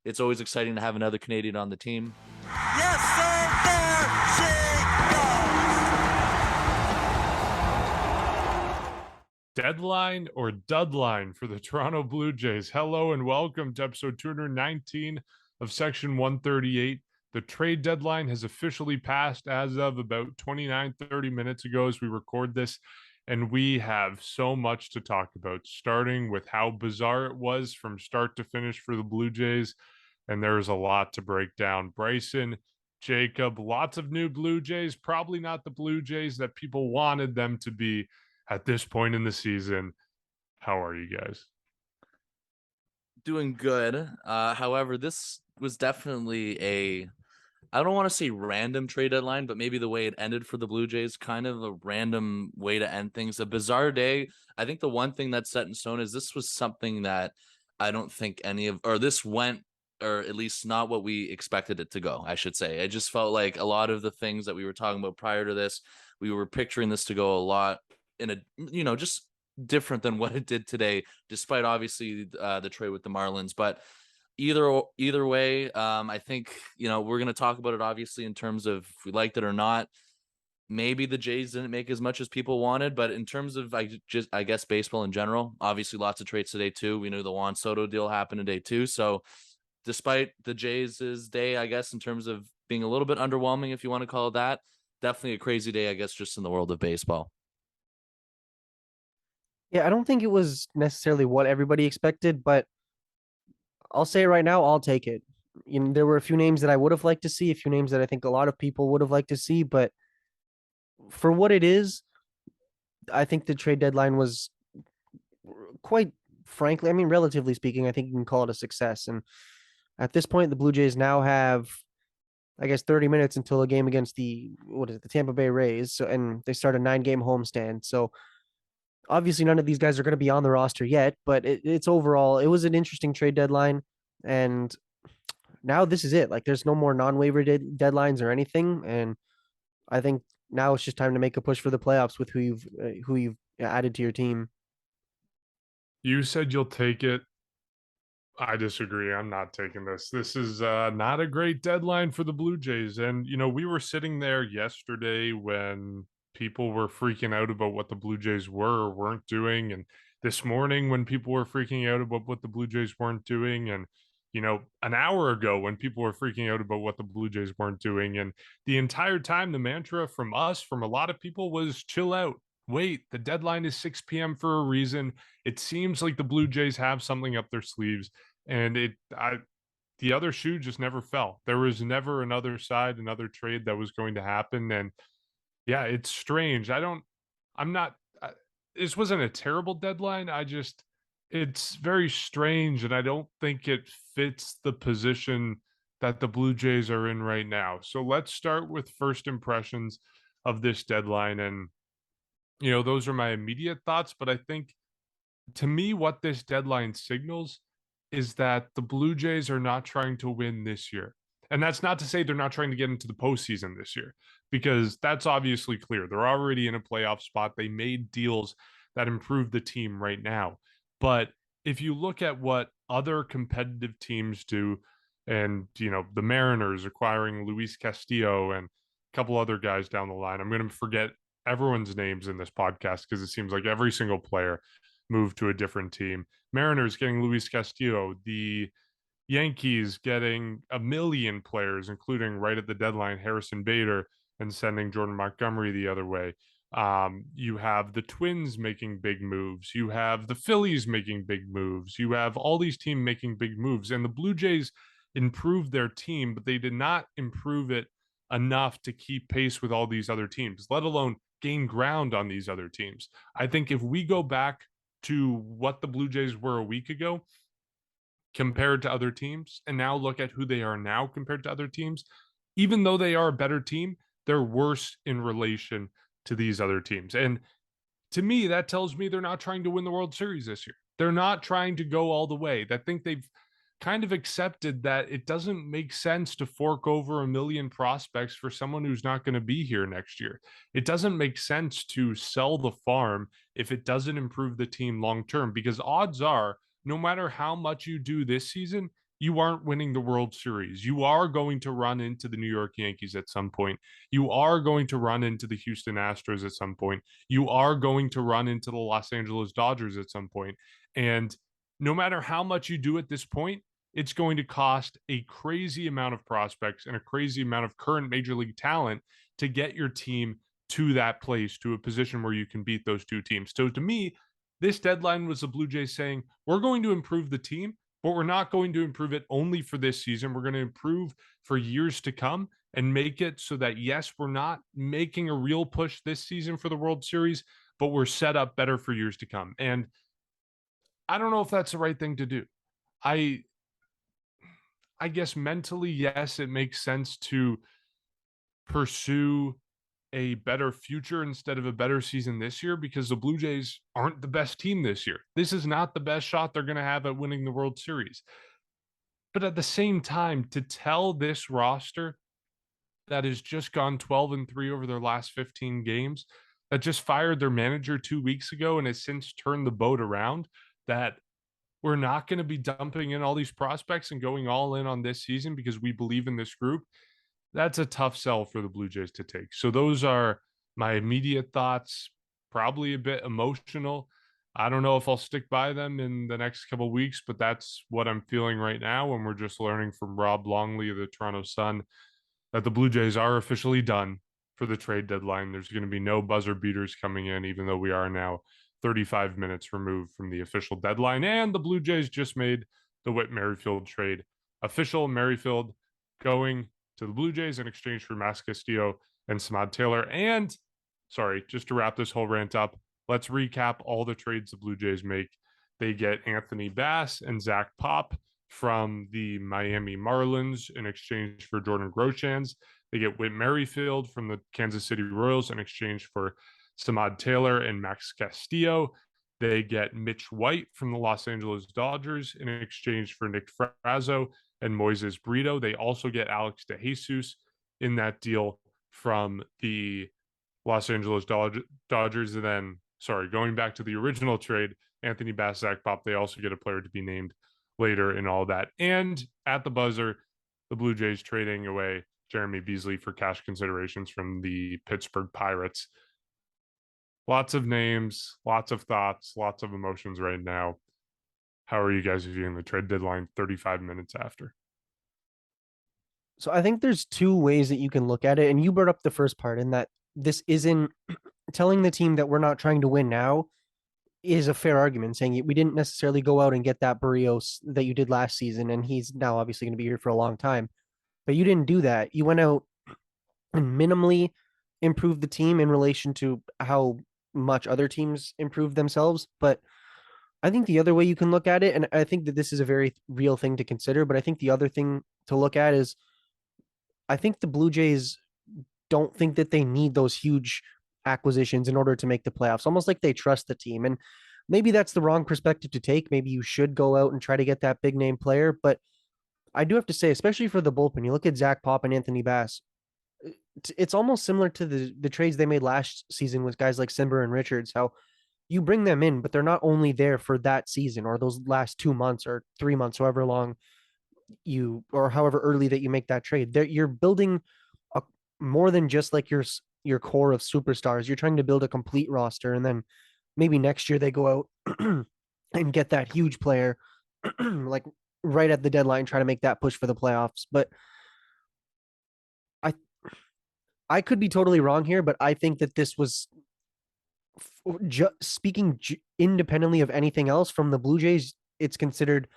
It's always exciting to have another Canadian on the team. Yes, sir. There she goes. Deadline or Dudline for the Toronto Blue Jays. Hello and welcome to episode 219 of Section 138. The trade deadline has officially passed as of about 30 minutes ago as we record this, and we have so much to talk about, starting with how bizarre it was from start to finish for the Blue Jays, and there's a lot to break down. Bryson, Jacob, lots of new Blue Jays, probably not the Blue Jays that people wanted them to be at this point in the season. How are you guys? Doing good. However, this was definitely I don't want to say random trade deadline, but maybe the way it ended for the Blue Jays, kind of a random way to end things. A bizarre day. I think the one thing that's set in stone is this was something that I don't think this went, or at least not what we expected it to go, I should say. I just felt like a lot of the things that we were talking about prior to this, we were picturing this to go a lot in just different than what it did today, despite obviously the trade with the Marlins. But either way, I think we're going to talk about it obviously in terms of if we liked it or not. Maybe the Jays didn't make as much as people wanted, but in terms of I guess baseball in general, obviously lots of trades today too. We knew the Juan Soto deal happened today too. So despite the Jays' day, I guess in terms of being a little bit underwhelming, if you want to call it that, definitely a crazy day, I guess, just in the world of baseball. Yeah, I don't think it was necessarily what everybody expected, but I'll say it right now, I'll take it. There were a few names that I would have liked to see, a few names that I think a lot of people would have liked to see, but for what it is, I think the trade deadline was quite frankly, I mean, relatively speaking, I think you can call it a success. And at this point, the Blue Jays now have, I guess, 30 minutes until a game against the Tampa Bay Rays. So, and they start a 9-game homestand. So obviously none of these guys are going to be on the roster yet, but it's overall, it was an interesting trade deadline. And now this is it. Like there's no more non-waiver deadlines or anything. And I think now it's just time to make a push for the playoffs with who you've added to your team. You said you'll take it. I disagree. I'm not taking this. This is not a great deadline for the Blue Jays. And, we were sitting there yesterday when people were freaking out about what the Blue Jays were or weren't doing. And this morning when people were freaking out about what the Blue Jays weren't doing. And, an hour ago when people were freaking out about what the Blue Jays weren't doing. And the entire time, the mantra from us, from a lot of people, was chill out. Wait, the deadline is 6 p.m. for a reason. It seems like the Blue Jays have something up their sleeves. And the other shoe just never fell. There was never another side, another trade that was going to happen. And yeah, it's strange. This wasn't a terrible deadline. It's very strange. And I don't think it fits the position that the Blue Jays are in right now. So let's start with first impressions of this deadline. And, those are my immediate thoughts. But I think to me, what this deadline signals is that the Blue Jays are not trying to win this year. And that's not to say they're not trying to get into the postseason this year, because that's obviously clear. They're already in a playoff spot. They made deals that improve the team right now. But if you look at what other competitive teams do, and, the Mariners acquiring Luis Castillo and a couple other guys down the line, I'm going to forget everyone's names in this podcast because it seems like every single player moved to a different team. Mariners getting Luis Castillo, the Yankees getting a million players, including right at the deadline, Harrison Bader, and sending Jordan Montgomery the other way. You have the Twins making big moves. You have the Phillies making big moves. You have all these teams making big moves. And the Blue Jays improved their team, but they did not improve it enough to keep pace with all these other teams, let alone gain ground on these other teams. I think if we go back to what the Blue Jays were a week ago compared to other teams, and now look at who they are now compared to other teams, even though they are a better team, they're worse in relation to these other teams. And to me, that tells me they're not trying to win the World Series this year. They're not trying to go all the way. I think they've kind of accepted that it doesn't make sense to fork over a million prospects for someone who's not going to be here next year. It doesn't make sense to sell the farm if it doesn't improve the team long term, because odds are, no matter how much you do this season, you aren't winning the World Series. You are going to run into the New York Yankees at some point. You are going to run into the Houston Astros at some point. You are going to run into the Los Angeles Dodgers at some point. And no matter how much you do at this point, it's going to cost a crazy amount of prospects and a crazy amount of current major league talent to get your team to that place, to a position where you can beat those two teams. So to me, this deadline was the Blue Jays saying, we're going to improve the team, but we're not going to improve it only for this season. We're going to improve for years to come and make it so that, yes, we're not making a real push this season for the World Series, but we're set up better for years to come. And I don't know if that's the right thing to do. I guess mentally, yes, it makes sense to pursue a better future instead of a better season this year, because the Blue Jays aren't the best team this year. This is not the best shot they're going to have at winning the World Series. But at the same time, to tell this roster that has just gone 12-3 over their last 15 games, that just fired their manager 2 weeks ago and has since turned the boat around, that we're not going to be dumping in all these prospects and going all in on this season because we believe in this group, that's a tough sell for the Blue Jays to take. So those are my immediate thoughts, probably a bit emotional. I don't know if I'll stick by them in the next couple of weeks, but that's what I'm feeling right now. And we're just learning from Rob Longley of the Toronto Sun that the Blue Jays are officially done for the trade deadline. There's going to be no buzzer beaters coming in, even though we are now 35 minutes removed from the official deadline. And the Blue Jays just made the Whit Merrifield trade official. Merrifield going to the Blue Jays in exchange for Mas Castillo and Samad Taylor. And sorry, just to wrap this whole rant up, let's recap all the trades the Blue Jays make. They get Anthony Bass and Zach Pop from the Miami Marlins in exchange for Jordan Groshans. They get Whit Merrifield from the Kansas City Royals in exchange for Samad Taylor and Max Castillo. They get Mitch White from the Los Angeles Dodgers in exchange for Nick Frazo and Moises Brito. They also get Alex DeJesus in that deal from the Los Angeles Dodgers. And then, going back to the original trade, Anthony Bass, Zach Pop, they also get a player to be named later in all that. And at the buzzer, the Blue Jays trading away Jeremy Beasley for cash considerations from the Pittsburgh Pirates. Lots of names, lots of thoughts, lots of emotions right now. How are you guys viewing the trade deadline 35 minutes after? So I think there's two ways that you can look at it. And you brought up the first part, in that this isn't telling the team that we're not trying to win now is a fair argument, saying we didn't necessarily go out and get that Barrios that you did last season. And he's now obviously going to be here for a long time, but you didn't do that. You went out and minimally improved the team in relation to how much other teams improved themselves. But I think the other way you can look at it, and I think that this is a very real thing to consider, but I think the other thing to look at is I think the Blue Jays don't think that they need those huge acquisitions in order to make the playoffs, almost like they trust the team. And maybe that's the wrong perspective to take. Maybe you should go out and try to get that big name player. But I do have to say, especially for the bullpen, you look at Zach Pop and Anthony Bass, it's almost similar to the trades they made last season with guys like Simber and Richards, how you bring them in, but they're not only there for that season or those last 2 months or 3 months, however long or however early that you make that trade. You're building more than just like your core of superstars. You're trying to build a complete roster, and then maybe next year they go out and get that huge player like right at the deadline, try to make that push for the playoffs. But I could be totally wrong here, but I think that this was speaking independently of anything else from the Blue Jays. It's considered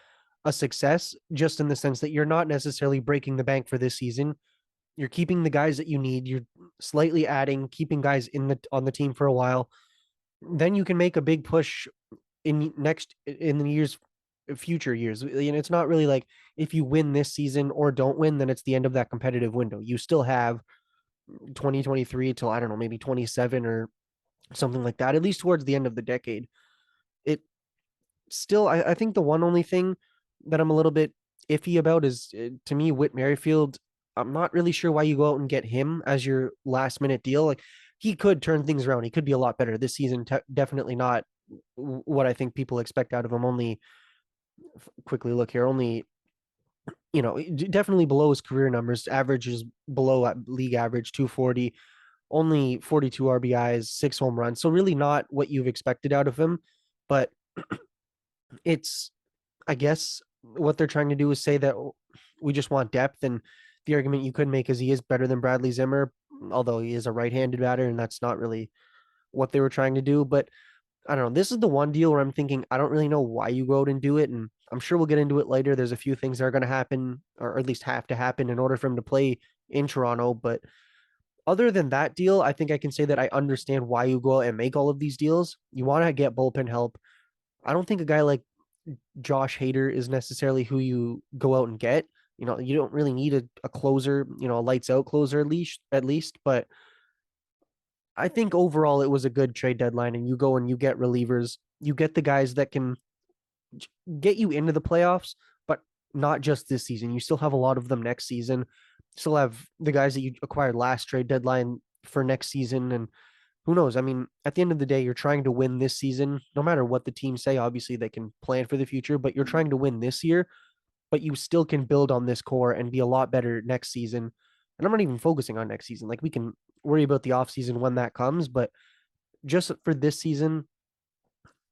a success, just in the sense that you're not necessarily breaking the bank for this season. You're keeping the guys that you need. You're slightly adding, keeping guys on the team for a while. Then you can make a big push in the future years. It's not really like if you win this season or don't win, then it's the end of that competitive window. You still have 2023 till, I don't know, maybe 27 or something like that, at least towards the end of the decade. It still, I think the one only thing that I'm a little bit iffy about is, to me, Whit Merrifield. I'm not really sure why you go out and get him as your last minute deal. Like, he could turn things around. He could be a lot better this season. Definitely not what I think people expect out of him. Quickly look here, only definitely below his career numbers. Average is below league average, 240, only 42 RBIs, 6 home runs. So really not what you've expected out of him. But it's, I guess, what they're trying to do is say that we just want depth. And the argument you could make is he is better than Bradley Zimmer, although he is a right-handed batter, and that's not really what they were trying to do. But I don't know. This is the one deal where I'm thinking I don't really know why you go out and do it, and I'm sure we'll get into it later. There's a few things that are going to happen, or at least have to happen, in order for him to play in Toronto. But other than that deal, I think I can say that I understand why you go out and make all of these deals. You want to get bullpen help. I don't think a guy like Josh Hader is necessarily who you go out and get. You don't really need a closer, a lights out closer at least. But I think overall it was a good trade deadline, and you go and you get relievers. You get the guys that can get you into the playoffs, but not just this season. You still have a lot of them next season. Still have the guys that you acquired last trade deadline for next season. And who knows? I mean, at the end of the day, you're trying to win this season, no matter what the team say. Obviously, they can plan for the future, but you're trying to win this year, but you still can build on this core and be a lot better next season. And I'm not even focusing on next season. Like, we can worry about the offseason when that comes, but just for this season,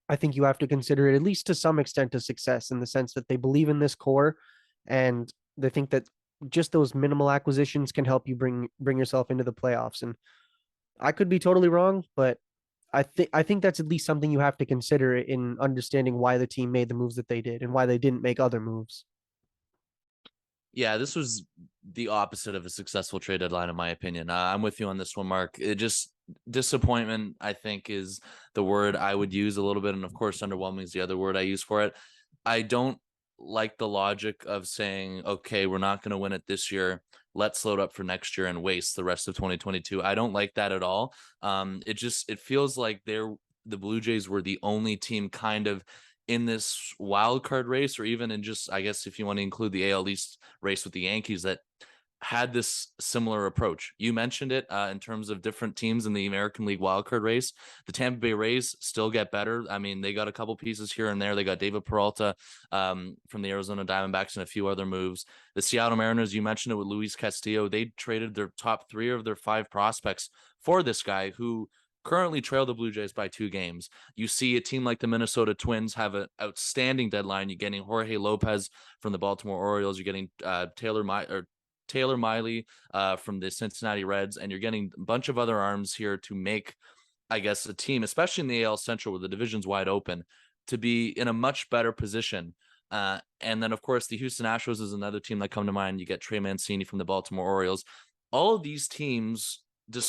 I think you have to consider it at least to some extent a success, in the sense that they believe in this core and they think that just those minimal acquisitions can help you bring yourself into the playoffs. And I could be totally wrong, but I think that's at least something you have to consider in understanding why the team made the moves that they did and why they didn't make other moves. Yeah, this was the opposite of a successful trade deadline, in my opinion. I'm with you on this one, Mark. It just disappointment, I think, is the word I would use a little bit, and of course, underwhelming is the other word I use for it. I don't like the logic of saying, okay, we're not going to win it this year. Let's load up for next year and waste the rest of 2022. I don't like that at all. It feels like the Blue Jays were the only team kind of in this wild card race, or even in just, I guess, if you want to include the AL East race with the Yankees, that had this similar approach. You mentioned it in terms of different teams in the American League wildcard race. The Tampa Bay Rays still get better. I mean, they got a couple pieces here and there. They got David Peralta from the Arizona Diamondbacks and a few other moves. The Seattle Mariners, you mentioned it with Luis Castillo. They traded their top 3 of their 5 prospects for this guy who currently trail the Blue Jays by 2 games. You see a team like the Minnesota Twins have an outstanding deadline. You're getting Jorge Lopez from the Baltimore Orioles. You're getting Taylor Miley from the Cincinnati Reds, and you're getting a bunch of other arms here to make, I guess, a team, especially in the AL Central where the division's wide open, to be in a much better position. And then, of course, the Houston Astros is another team that come to mind. You get Trey Mancini from the Baltimore Orioles. All of these teams,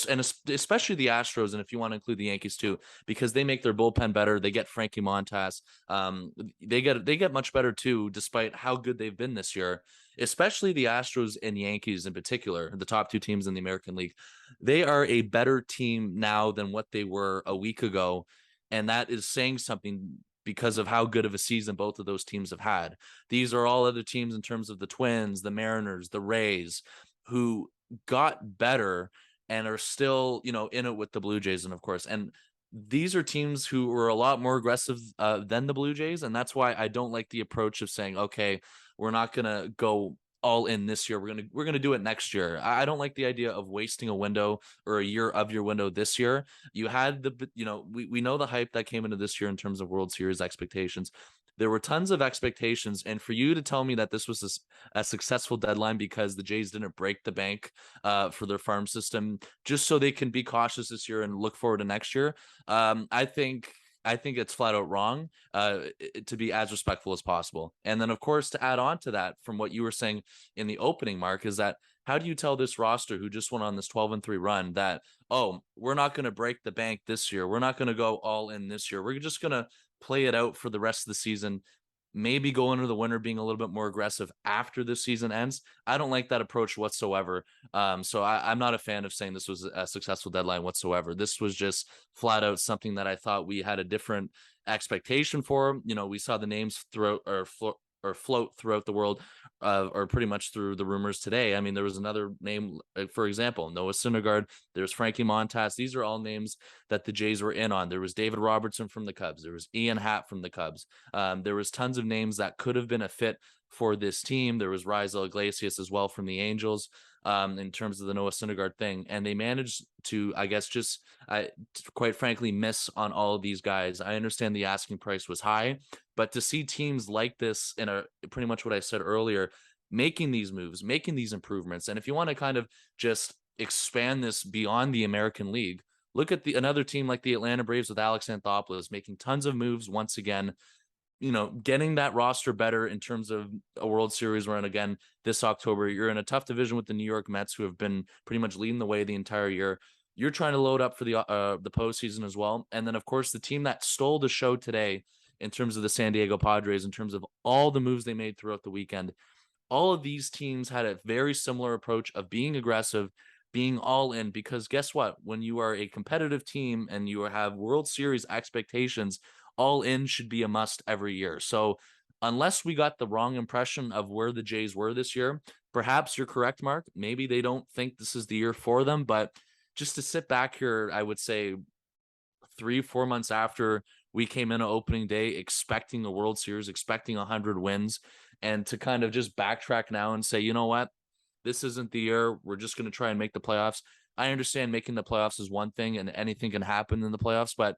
and especially the Astros, and if you want to include the Yankees too, because they make their bullpen better. They get Frankie Montas. They get much better too, despite how good they've been this year. Especially the Astros and Yankees in particular, the top 2 teams in the American League. They are a better team now than what they were a week ago, and that is saying something because of how good of a season both of those teams have had. These are all other teams in terms of the Twins, the Mariners, the Rays, who got better and are still, in it with the Blue Jays. And of course, and these are teams who were a lot more aggressive than the Blue Jays. And that's why I don't like the approach of saying, okay, we're not going to go all in this year. We're going to do it next year. I don't like the idea of wasting a window or a year of your window this year. You had we know the hype that came into this year in terms of World Series expectations. There were tons of expectations, and for you to tell me that this was a successful deadline because the Jays didn't break the bank for their farm system just so they can be cautious this year and look forward to next year, I think it's flat out wrong, to be as respectful as possible. And then, of course, to add on to that, from what you were saying in the opening, Mark, is that how do you tell this roster who just went on this 12-3 run that, oh, we're not going to break the bank this year. We're not going to go all in this year. We're just going to play it out for the rest of the season, maybe go into the winter being a little bit more aggressive after the season ends. I don't like that approach whatsoever. So I'm not a fan of saying this was a successful deadline whatsoever. This was just flat out something that I thought we had a different expectation for. We saw the names float throughout the world, or pretty much through the rumors today. I mean, there was another name, for example, Noah Syndergaard. There's Frankie Montas. These are all names that the Jays were in on. There was David Robertson from the Cubs. There was Ian Happ from the Cubs. There was tons of names that could have been a fit for this team. There was Raisel Iglesias as well from the Angels, in terms of the Noah Syndergaard thing. And they managed to, I guess, just quite frankly, miss on all of these guys. I understand the asking price was high, but to see teams like this in a pretty much what I said earlier, making these moves, making these improvements. And if you want to kind of just expand this beyond the American League, look at another team like the Atlanta Braves with Alex Anthopoulos making tons of moves once again, getting that roster better in terms of a World Series run again this October. You're in a tough division with the New York Mets, who have been pretty much leading the way the entire year. You're trying to load up for the postseason as well. And then, of course, the team that stole the show today in terms of the San Diego Padres, in terms of all the moves they made throughout the weekend, all of these teams had a very similar approach of being aggressive, being all in, because guess what? When you are a competitive team and you have World Series expectations, all in should be a must every year. So unless we got the wrong impression of where the Jays were this year, perhaps you're correct, Mark. Maybe they don't think this is the year for them, but just to sit back here, I would say 3-4 months after we came in on opening day expecting the World Series, expecting 100 wins, and to kind of just backtrack now and say, you know what, this isn't the year. We're just going to try and make the playoffs. I understand making the playoffs is one thing and anything can happen in the playoffs, but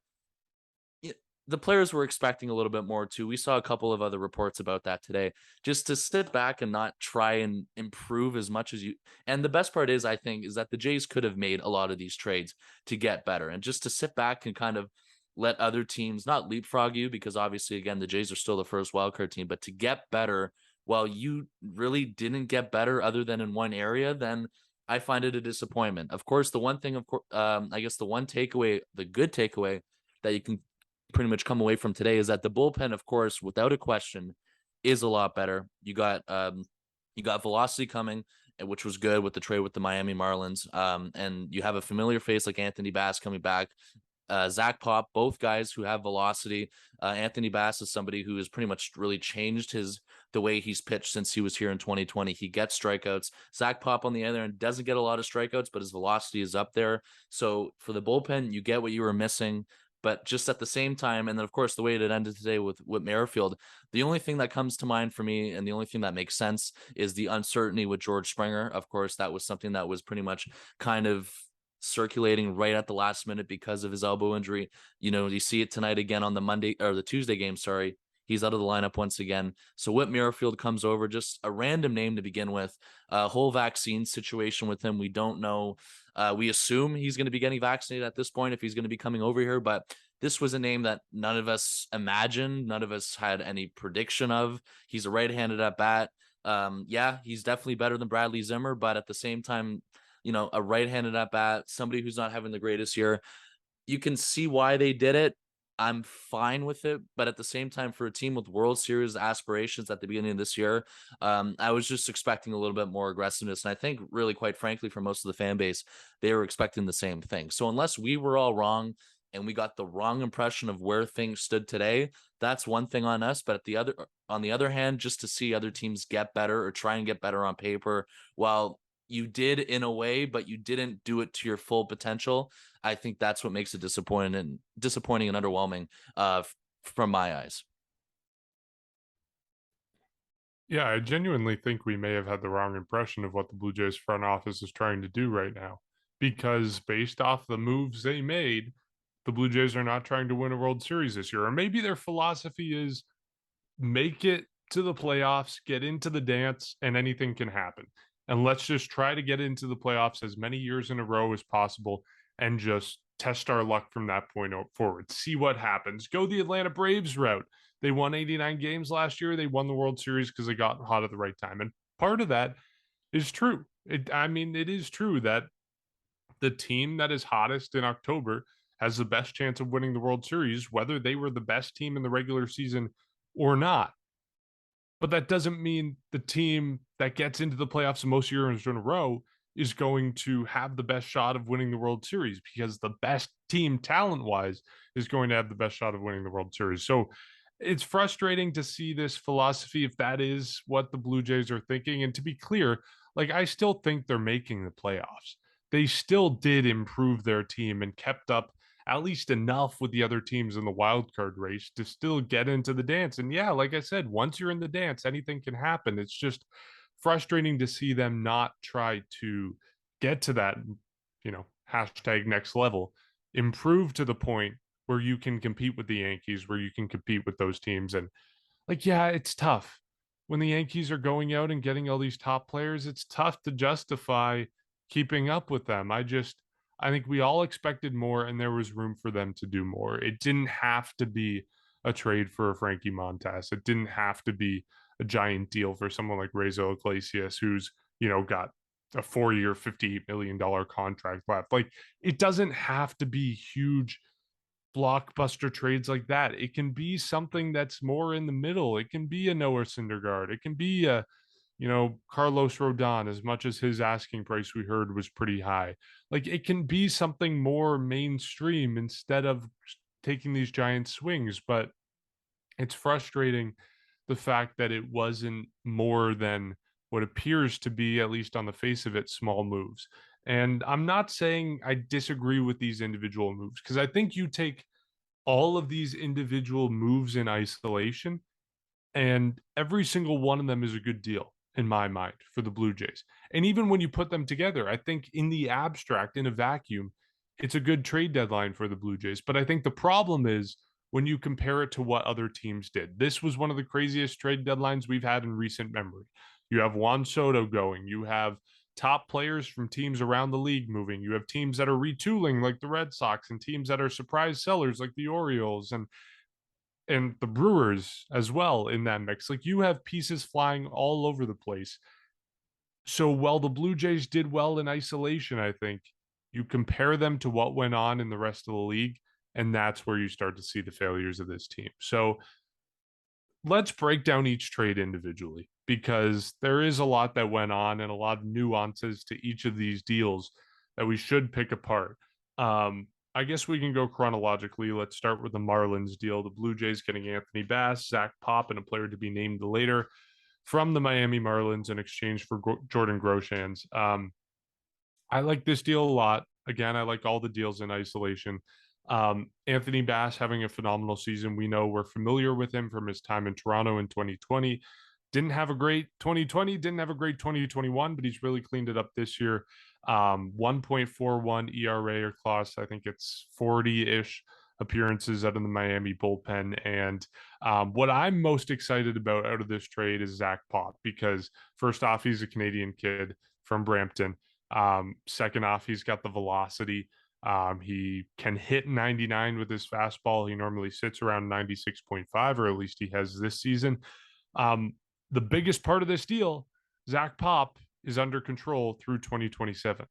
the players were expecting a little bit more too. We saw a couple of other reports about that today. Just to sit back and not try and improve as much as you. And the best part is, I think, is that the Jays could have made a lot of these trades to get better. And just to sit back and kind of let other teams not leapfrog you, because obviously, again, the Jays are still the first wildcard team, but to get better while you really didn't get better other than in one area, then I find it a disappointment. Of course, the one thing, I guess the one takeaway, the good takeaway that you can pretty much come away from today is that the bullpen, of course, without a question, is a lot better. You got velocity coming, which was good with the trade with the Miami Marlins. And you have a familiar face like Anthony Bass coming back. Zach Pop, both guys who have velocity. Anthony Bass is somebody who has pretty much really changed the way he's pitched since he was here in 2020. He gets strikeouts. Zach Pop, on the other end, doesn't get a lot of strikeouts, but his velocity is up there. So for the bullpen, you get what you were missing. But just at the same time, and then, of course, the way it ended today with Whit Merrifield, the only thing that comes to mind for me and the only thing that makes sense is the uncertainty with George Springer. Of course, that was something that was pretty much kind of circulating right at the last minute because of his elbow injury. You see it tonight again on the Tuesday game. Sorry. He's out of the lineup once again. So Whit Merrifield comes over, just a random name to begin with. A whole vaccine situation with him. We don't know. We assume he's going to be getting vaccinated at this point if he's going to be coming over here. But this was a name that none of us imagined. None of us had any prediction of. He's a right-handed at bat. Yeah, he's definitely better than Bradley Zimmer. But at the same time, a right-handed at bat, somebody who's not having the greatest year. You can see why they did it. I'm fine with it, but at the same time, for a team with World Series aspirations at the beginning of this year, I was just expecting a little bit more aggressiveness. And I think, really, quite frankly, for most of the fan base, they were expecting the same thing. So unless we were all wrong and we got the wrong impression of where things stood today, that's one thing on us. But on the other hand, just to see other teams get better or try and get better on paper, while you did in a way, but you didn't do it to your full potential, I think that's what makes it disappointing and underwhelming from my eyes. Yeah, I genuinely think we may have had the wrong impression of what the Blue Jays front office is trying to do right now, because based off the moves they made, the Blue Jays are not trying to win a World Series this year. Or maybe their philosophy is make it to the playoffs, get into the dance, and anything can happen. And let's just try to get into the playoffs as many years in a row as possible and just test our luck from that point forward. See what happens. Go the Atlanta Braves route. They won 89 games last year. They won the World Series because they got hot at the right time. And part of that is true. It is true that the team that is hottest in October has the best chance of winning the World Series, whether they were the best team in the regular season or not. But that doesn't mean the team that gets into the playoffs most years in a row is going to have the best shot of winning the World Series, because the best team talent-wise is going to have the best shot of winning the World Series. So it's frustrating to see this philosophy, if that is what the Blue Jays are thinking. And to be clear, I still think they're making the playoffs. They still did improve their team and kept up at least enough with the other teams in the wild card race to still get into the dance. And yeah, like I said, once you're in the dance, anything can happen. It's just frustrating to see them not try to get to that, hashtag next level, improve to the point where you can compete with the Yankees, where you can compete with those teams. And like, yeah, it's tough when the Yankees are going out and getting all these top players. It's tough to justify keeping up with them. I think we all expected more, and there was room for them to do more. It didn't have to be a trade for a Frankie Montas. It didn't have to be a giant deal for someone like Rezo Iglesias, who's, got a 4-year, $58 million contract left. Like, it doesn't have to be huge blockbuster trades like that. It can be something that's more in the middle. It can be a Noah Syndergaard. It can be a, Carlos Rodon, as much as his asking price we heard was pretty high. Like, it can be something more mainstream instead of taking these giant swings. But it's frustrating the fact that it wasn't more than what appears to be, at least on the face of it, small moves. And I'm not saying I disagree with these individual moves, because I think you take all of these individual moves in isolation, and every single one of them is a good deal in my mind for the Blue Jays. And even when you put them together, I think in the abstract, in a vacuum, it's a good trade deadline for the Blue Jays. But I think the problem is when you compare it to what other teams did. This was one of the craziest trade deadlines we've had in recent memory. You have Juan Soto going, you have top players from teams around the league moving, you have teams that are retooling like the Red Sox, and teams that are surprise sellers like the Orioles and the Brewers as well in that mix. Like, you have pieces flying all over the place. So while the Blue Jays did well in isolation, I think you compare them to what went on in the rest of the league, and that's where you start to see the failures of this team. So let's break down each trade individually, because there is a lot that went on and a lot of nuances to each of these deals that we should pick apart. I guess we can go chronologically. Let's start with the Marlins deal. The Blue Jays getting Anthony Bass, Zach Pop, and a player to be named later from the Miami Marlins in exchange for Jordan Groshans. I like this deal a lot. Again, I like all the deals in isolation. Anthony Bass having a phenomenal season. We know, we're familiar with him from his time in Toronto in 2020. Didn't have a great 2020, didn't have a great 2021, but he's really cleaned it up this year. 1.41 ERA across, I think it's 40-ish appearances out of the Miami bullpen. And what I'm most excited about out of this trade is Zach Pop, because first off, he's a Canadian kid from Brampton. Second off, he's got the velocity. He can hit 99 with his fastball. He normally sits around 96.5, or at least he has this season. The biggest part of this deal, Zach Pop is under control through 2027,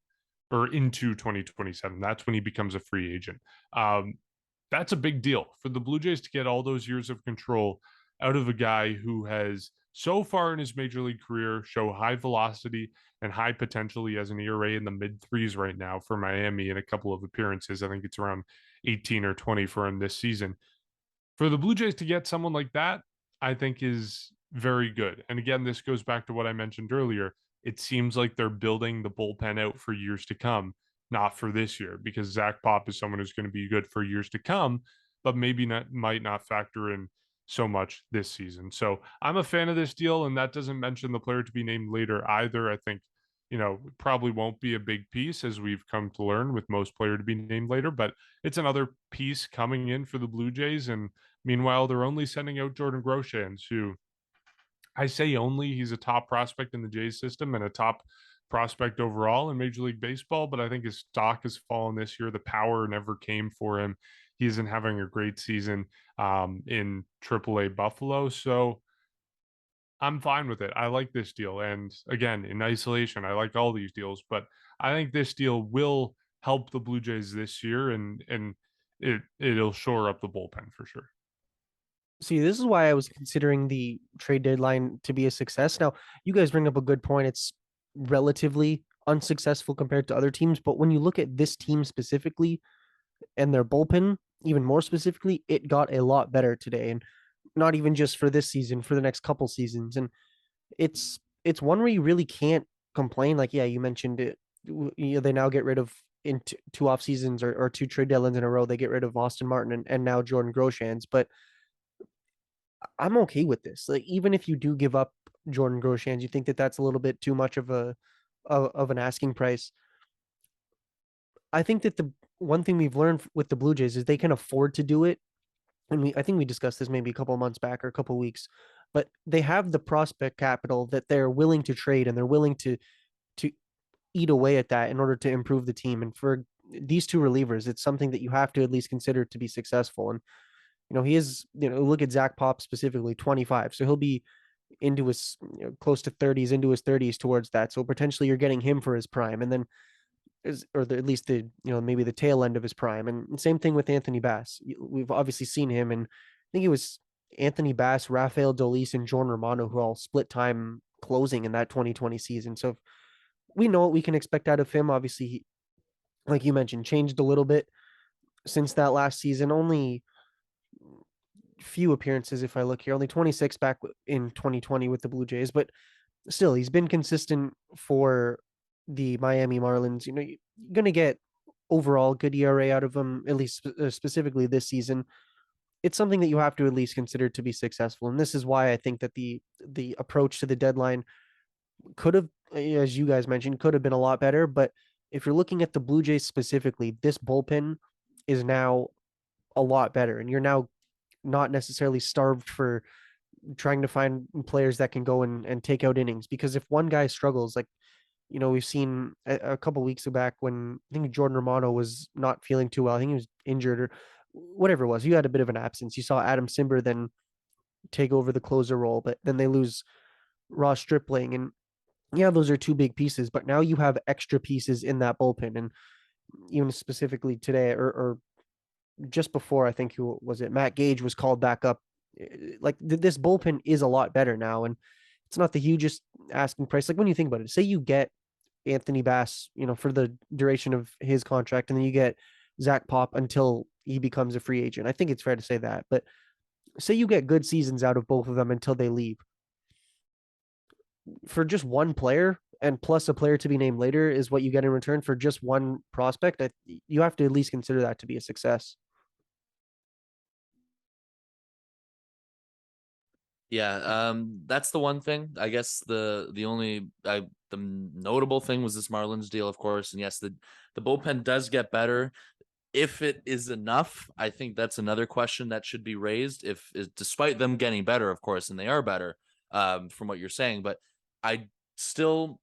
or into 2027. That's when he becomes a free agent. That's a big deal for the Blue Jays to get all those years of control out of a guy who has so far in his major league career show high velocity and high potential. He has an ERA in the mid threes right now for Miami in a couple of appearances. I think it's around 18 or 20 for him this season. For the Blue Jays to get someone like that, I think is very good. And again, this goes back to what I mentioned earlier. It seems like they're building the bullpen out for years to come, not for this year, because Zach Pop is someone who's going to be good for years to come, but maybe might not factor in so much this season. So I'm a fan of this deal, and that doesn't mention the player to be named later either. I think, probably won't be a big piece, as we've come to learn with most player to be named later, but it's another piece coming in for the Blue Jays. And meanwhile, they're only sending out Jordan Groshans, who, I say only, he's a top prospect in the Jays system and a top prospect overall in Major League Baseball, but I think his stock has fallen this year. The power never came for him. He isn't having a great season in AAA Buffalo. So I'm fine with it. I like this deal. And again, in isolation, I like all these deals, but I think this deal will help the Blue Jays this year, and it'll shore up the bullpen for sure. See, this is why I was considering the trade deadline to be a success. Now, you guys bring up a good point. It's relatively unsuccessful compared to other teams, but when you look at this team specifically and their bullpen, even more specifically, it got a lot better today. And not even just for this season, for the next couple seasons. And it's one where you really can't complain. Like, yeah, you mentioned it. They now get rid of in two off seasons or two trade deadlines in a row, they get rid of Austin Martin and now Jordan Groshans. But I'm okay with this. Like, even if you do give up Jordan Groshans, you think that that's a little bit too much of an asking price. I think that the one thing we've learned with the Blue Jays is they can afford to do it. And I think we discussed this maybe a couple of months back or a couple of weeks, but they have the prospect capital that they're willing to trade, and they're willing to eat away at that in order to improve the team. And for these two relievers, it's something that you have to at least consider to be successful. And he is, look at Zach Pop specifically, 25. So he'll be into his close to 30s, into his 30s towards that. So potentially you're getting him for his prime, and then at least the maybe the tail end of his prime. And same thing with Anthony Bass. We've obviously seen him, and I think it was Anthony Bass, Rafael Dolis, and Jordan Romano who all split time closing in that 2020 season. So we know what we can expect out of him. Obviously, he, like you mentioned, changed a little bit since that last season. Only few appearances, if I look here, only 26 back in 2020 with the Blue Jays, but still, he's been consistent for the Miami Marlins. You're going to get overall good ERA out of him, at least specifically this season. It's something that you have to at least consider to be successful. And this is why I think that the approach to the deadline could have, as you guys mentioned, could have been a lot better. But if you're looking at the Blue Jays specifically, this bullpen is now a lot better. And you're now not necessarily starved for trying to find players that can go and take out innings, because if one guy struggles, like, we've seen a couple weeks back when I think Jordan Romano was not feeling too well. I think he was injured or whatever it was. You had a bit of an absence. You saw Adam Simber then take over the closer role, but then they lose Ross Stripling. And yeah, those are two big pieces, but now you have extra pieces in that bullpen. And even specifically today or just before, I think, who was it? Matt Gage was called back up. Like, this bullpen is a lot better now, and it's not the hugest asking price. Like, when you think about it, say you get Anthony Bass, for the duration of his contract, and then you get Zach Pop until he becomes a free agent. I think it's fair to say that, but say you get good seasons out of both of them until they leave. For just one player, and plus a player to be named later, is what you get in return for just one prospect. You have to at least consider that to be a success. Yeah, that's the one thing. I guess the only the notable thing was this Marlins deal, of course. And yes, the bullpen does get better. If it is enough, I think that's another question that should be raised. If despite them getting better, of course, and they are better, from what you're saying, but I still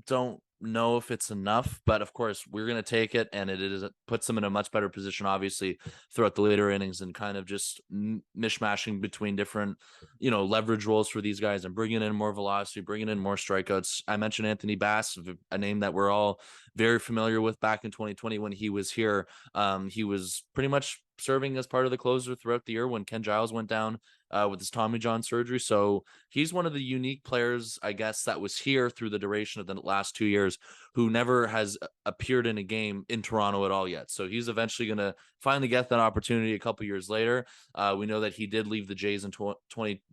don't know if it's enough. But of course, we're going to take it, and it puts them in a much better position, obviously, throughout the later innings, and kind of just mishmashing between different, leverage roles for these guys, and bringing in more velocity, bringing in more strikeouts. I mentioned Anthony Bass, a name that we're all very familiar with back in 2020 when he was here. He was pretty much serving as part of the closer throughout the year when Ken Giles went down with his Tommy John surgery. So he's one of the unique players, I guess, that was here through the duration of the last 2 years, who never has appeared in a game in Toronto at all yet. So he's eventually going to finally get that opportunity a couple years later. We know that he did leave the Jays in the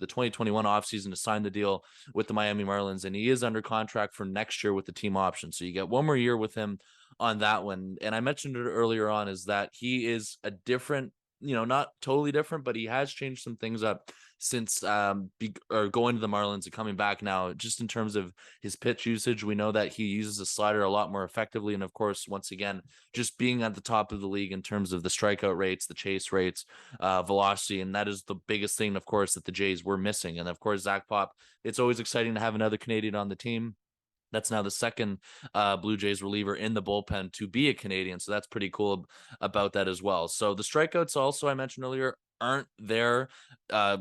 2021 offseason to sign the deal with the Miami Marlins, and he is under contract for next year with the team option. So you get one more year with him on that one. And I mentioned it earlier on, is that he is a different, not totally different, but he has changed some things up since going to the Marlins and coming back now. Just in terms of his pitch usage, we know that he uses the slider a lot more effectively. And of course, once again, just being at the top of the league in terms of the strikeout rates, the chase rates, velocity. And that is the biggest thing, of course, that the Jays were missing. And of course, Zach Pop, it's always exciting to have another Canadian on the team. That's now the second Blue Jays reliever in the bullpen to be a Canadian. So that's pretty cool about that as well. So the strikeouts also, I mentioned earlier, aren't there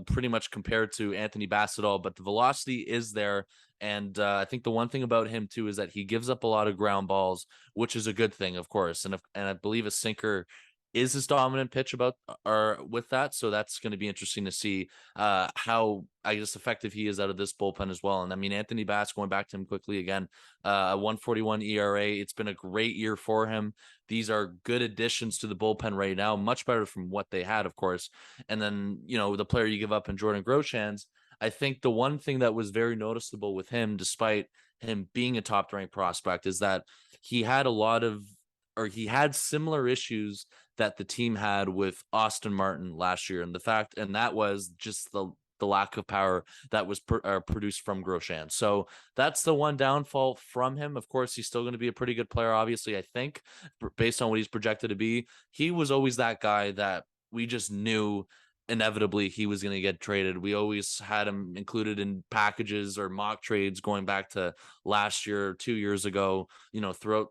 pretty much compared to Anthony Bass at all, but the velocity is there. And I think the one thing about him too is that he gives up a lot of ground balls, which is a good thing, of course. And I believe a sinker is his dominant pitch with that. So that's going to be interesting to see how, I guess, effective he is out of this bullpen as well. And I mean, Anthony Bass, going back to him quickly again, 141 ERA. It's been a great year for him. These are good additions to the bullpen right now, much better from what they had, of course. And then, the player you give up in Jordan Groshans, I think the one thing that was very noticeable with him, despite him being a top ranked prospect, is that he had a lot of or he had similar issues that the team had with Austin Martin last year, and that was just the lack of power that was produced from Grosjean. So that's the one downfall from him. Of course, he's still going to be a pretty good player, obviously, I think, based on what he's projected to be. He was always that guy that we just knew inevitably he was going to get traded. We always had him included in packages or mock trades going back to last year, 2 years ago, throughout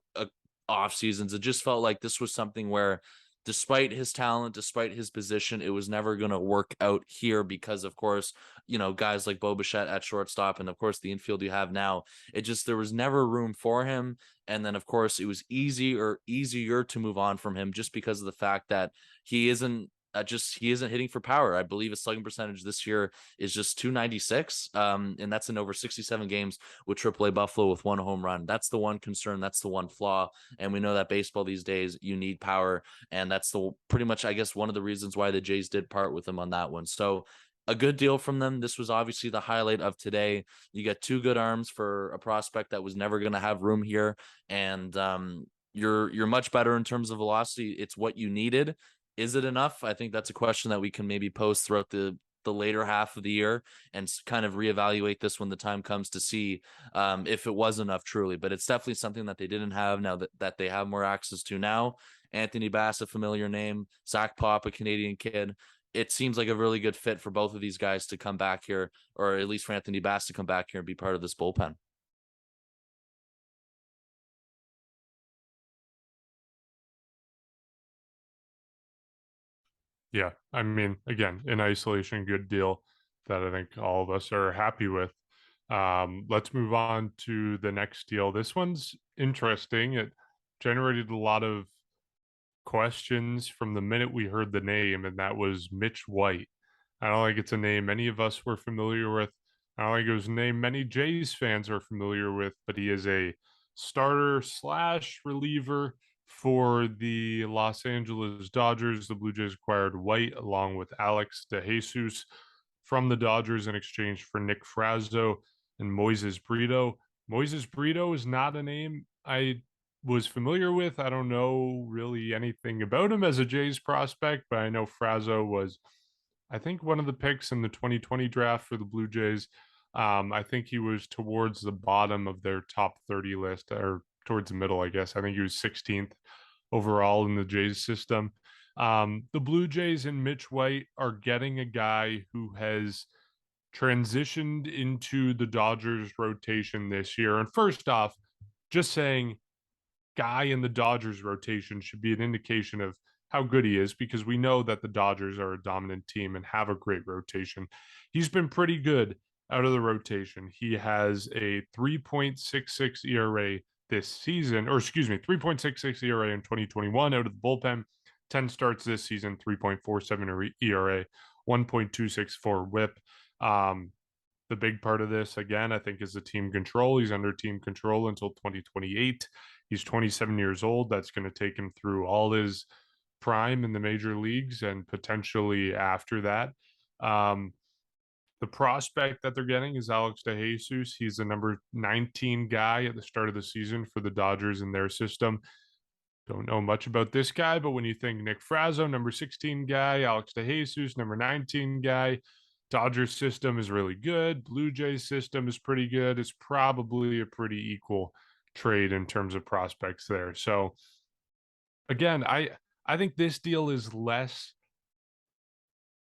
off seasons. It just felt like this was something where despite his talent, despite his position, it was never going to work out here because, of course, guys like Bo Bichette at shortstop and, of course, the infield you have now, there was never room for him. And then, of course, it was easier to move on from him just because of the fact that he isn't hitting for power. I believe his slugging percentage this year is just 296. And that's in over 67 games with AAA Buffalo with 1 home run. That's the one concern. That's the one flaw. And we know that baseball these days, you need power. And that's pretty much, I guess, one of the reasons why the Jays did part with him on that one. So a good deal from them. This was obviously the highlight of today. You get 2 good arms for a prospect that was never going to have room here. And you're much better in terms of velocity. It's what you needed. Is it enough? I think that's a question that we can maybe pose throughout the later half of the year and kind of reevaluate this when the time comes to see if it was enough truly. But it's definitely something that they didn't have now that they have more access to now. Anthony Bass, a familiar name. Zach Pop, a Canadian kid. It seems like a really good fit for both of these guys to come back here, or at least for Anthony Bass to come back here and be part of this bullpen. Yeah, I mean, again, in isolation, good deal that I think all of us are happy with. Let's move on to the next deal. This one's interesting. It generated a lot of questions from the minute we heard the name, and that was Mitch White. I don't think it's a name any of us were familiar with. I don't think it was a name many Jays fans are familiar with, but he is a starter slash reliever for the Los Angeles Dodgers. The Blue Jays acquired White along with Alex DeJesus from the Dodgers in exchange for Nick Frazo and Moises Brito. Moises Brito is not a name I was familiar with. I don't know really anything about him as a Jays prospect, but I know Frazo was, I think, one of the picks in the 2020 draft for the Blue Jays. I think he was towards the bottom of their top 30 list, or towards the middle, I guess. I think he was 16th overall in the Jays system. The Blue Jays and Mitch White are getting a guy who has transitioned into the Dodgers rotation this year. And first off, just saying guy in the Dodgers rotation should be an indication of how good he is, because we know that the Dodgers are a dominant team and have a great rotation. He's been pretty good out of the rotation. He has a 3.66 ERA this season, or excuse me, 3.66 ERA in 2021 out of the bullpen. 10 starts this season, 3.47 ERA, 1.264 whip. The big part of this, again, I think, is the team control. He's under team control until 2028. He's 27 years old. That's going to take him through all his prime in the major leagues and potentially after that. The prospect that they're getting is Alex DeJesus. He's the number 19 guy at the start of the season for the Dodgers in their system. Don't know much about this guy, but when you think Nick Frazo, number 16 guy, Alex DeJesus, number 19 guy, Dodgers system is really good. Blue Jays system is pretty good. It's probably a pretty equal trade in terms of prospects there. So again, I think this deal is less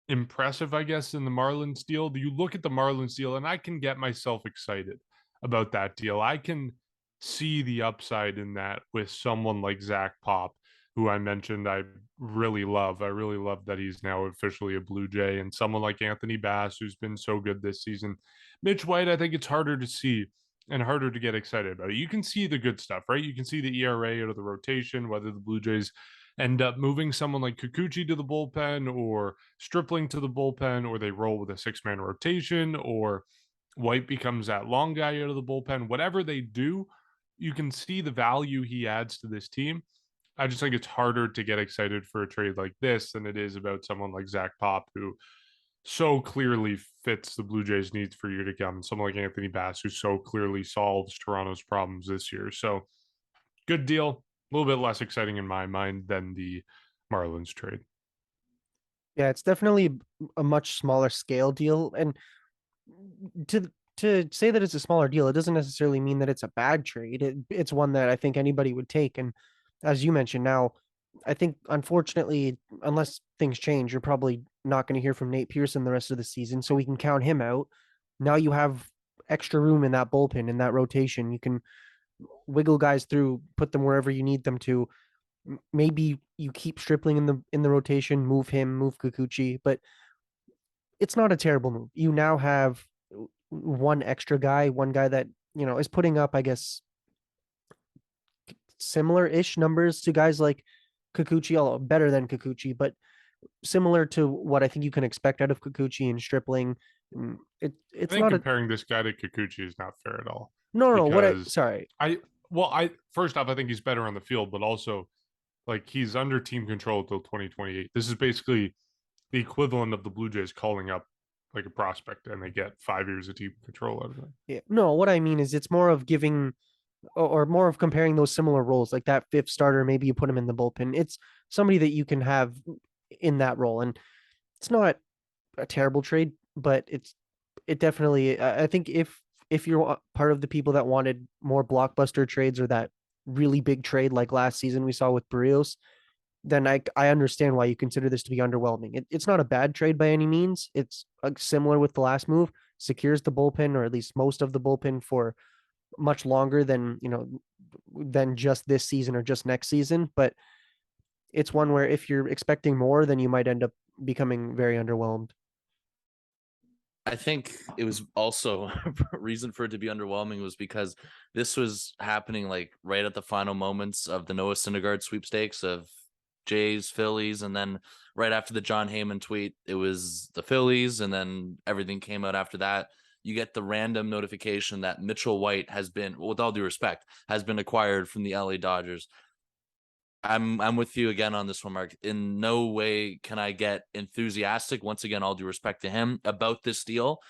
impressive, I guess, than the Marlins deal. You look at the Marlins deal, and I can get myself excited about that deal. I can see the upside in that with someone like Zach Pop, who I mentioned I really love. I really love that he's now officially a Blue Jay, and someone like Anthony Bass, who's been so good this season. Mitch White, I think it's harder to see and harder to get excited about. You can see the good stuff, right? You can see the ERA out of the rotation, whether the Blue Jays end up moving someone like Kikuchi to the bullpen or Stripling to the bullpen, or they roll with a 6-man rotation, or White becomes that long guy out of the bullpen. Whatever they do, you can see the value he adds to this team. I just think it's harder to get excited for a trade like this than it is about someone like Zach Pop, who so clearly fits the Blue Jays' needs for year to come, and someone like Anthony Bass, who so clearly solves Toronto's problems this year. So good deal. A little bit less exciting in my mind than the Marlins trade. Yeah, it's definitely a much smaller scale deal. And to say that it's a smaller deal, it doesn't necessarily mean that it's a bad trade. It's one that I think anybody would take. And as you mentioned now, I think unfortunately, unless things change, you're probably not going to hear from Nate Pearson the rest of the season. So we can count him out. Now you have extra room in that bullpen, in that rotation. You can wiggle guys through, put them wherever you need them to. Maybe you keep Stripling in the rotation, move him, move Kikuchi, but it's not a terrible move. You now have one extra guy, one guy that, is putting up, I guess, similar-ish numbers to guys like Kikuchi, although better than Kikuchi, but similar to what I think you can expect out of Kikuchi and Stripling. I It's think not comparing this guy to Kikuchi is not fair at all. no, Because sorry. I first off, I think he's better on the field, but also like he's under team control until 2028. This is basically the equivalent of the Blue Jays calling up like a prospect and they get 5 years of team control out of it. Yeah, no, what I mean is it's more of giving or more of comparing those similar roles, like that fifth starter, maybe you put him in the bullpen. It's somebody that you can have in that role. And it's not a terrible trade, but it definitely, I think if you're part of the people that wanted more blockbuster trades or that really big trade like last season we saw with Barrios, then I understand why you consider this to be underwhelming. It's not a bad trade by any means. It's similar with the last move, secures the bullpen or at least most of the bullpen for much longer than than just this season or just next season. But it's one where if you're expecting more, then you might end up becoming very underwhelmed. I think it was also a reason for it to be underwhelming was because this was happening like right at the final moments of the Noah Syndergaard sweepstakes of Jays, Phillies, and then right after the John Heyman tweet, it was the Phillies, and then everything came out after that. You get the random notification that Mitchell White has been, with all due respect, has been acquired from the LA Dodgers. I'm with you again on this one, Mark. In no way can I get enthusiastic. Once again, all due respect to him about this deal.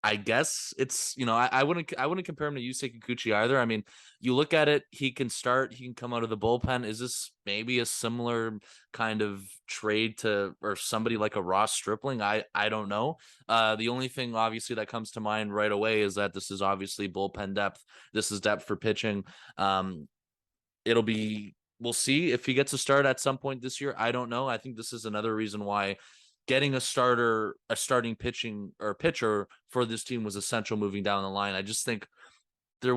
I guess it's I wouldn't compare him to Yusei Kikuchi either. I mean, you look at it, he can start, he can come out of the bullpen. Is this maybe a similar kind of trade to or somebody like a Ross Stripling? I don't know. The only thing obviously that comes to mind right away is that this is obviously bullpen depth. This is depth for pitching. We'll see if he gets a start at some point this year. I don't know. I think this is another reason why getting a starting pitching or pitcher for this team was essential moving down the line. I just think there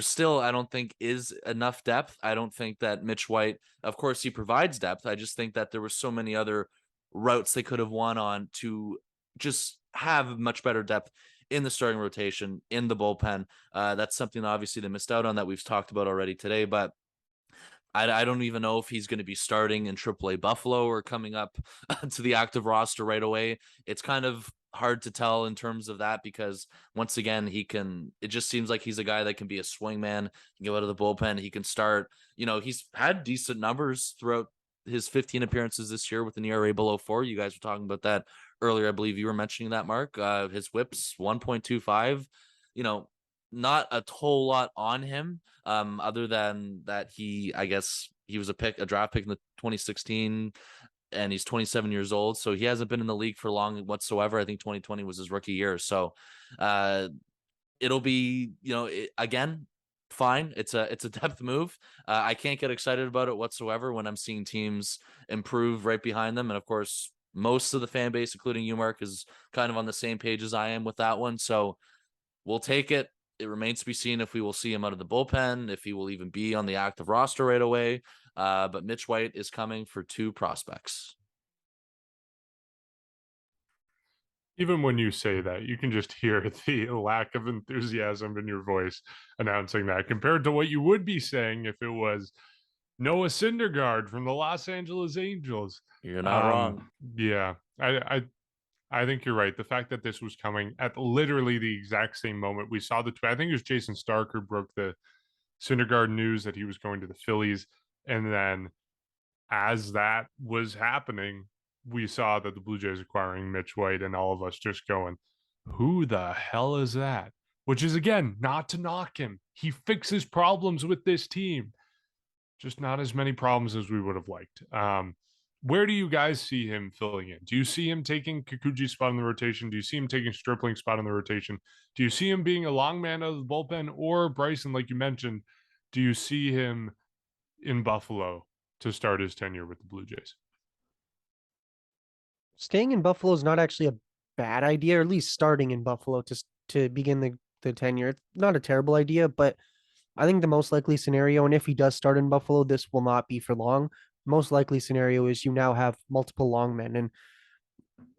still, I don't think is enough depth. I don't think that Mitch White, of course he provides depth. I just think that there were so many other routes they could have won on to just have much better depth in the starting rotation, in the bullpen. That's something obviously they missed out on that we've talked about already today, but I don't even know if he's going to be starting in AAA Buffalo or coming up to the active roster right away. It's kind of hard to tell in terms of that because once again, it just seems like he's a guy that can be a swingman, can go out of the bullpen. He can start, he's had decent numbers throughout his 15 appearances this year with an ERA below 4. You guys were talking about that earlier. I believe you were mentioning that, Mark. His whips 1.25, not a whole lot on him, other than that I guess he was a draft pick in the 2016, and he's 27 years old, so he hasn't been in the league for long whatsoever. I think 2020 was his rookie year, so it'll be again fine. It's a depth move. I can't get excited about it whatsoever when I'm seeing teams improve right behind them, and of course most of the fan base, including you, Mark, is kind of on the same page as I am with that one, so we'll take it. It remains to be seen if we will see him out of the bullpen, if he will even be on the active roster right away. But Mitch White is coming for 2 prospects. Even when you say that, you can just hear the lack of enthusiasm in your voice announcing that compared to what you would be saying if it was Noah Syndergaard from the Los Angeles Angels. You're not wrong. Yeah, I think you're right. The fact that this was coming at literally the exact same moment we saw I think it was Jason Stark who broke the Syndergaard news that he was going to the Phillies. And then as that was happening, we saw that the Blue Jays acquiring Mitch White and all of us just going, who the hell is that? Which is, again, not to knock him. He fixes problems with this team. just not as many problems as we would have liked. Where do you guys see him filling in? Do you see him taking Kikuchi's spot in the rotation? Do you see him taking Stripling's spot in the rotation? Do you see him being a long man out of the bullpen? Or Bryson, like you mentioned, do you see him in Buffalo to start his tenure with the Blue Jays? Staying in Buffalo is not actually a bad idea, or at least starting in Buffalo to begin the tenure. It's not a terrible idea, but I think the most likely scenario, and if he does start in Buffalo, this will not be for long. Most likely scenario is you now have multiple long men, and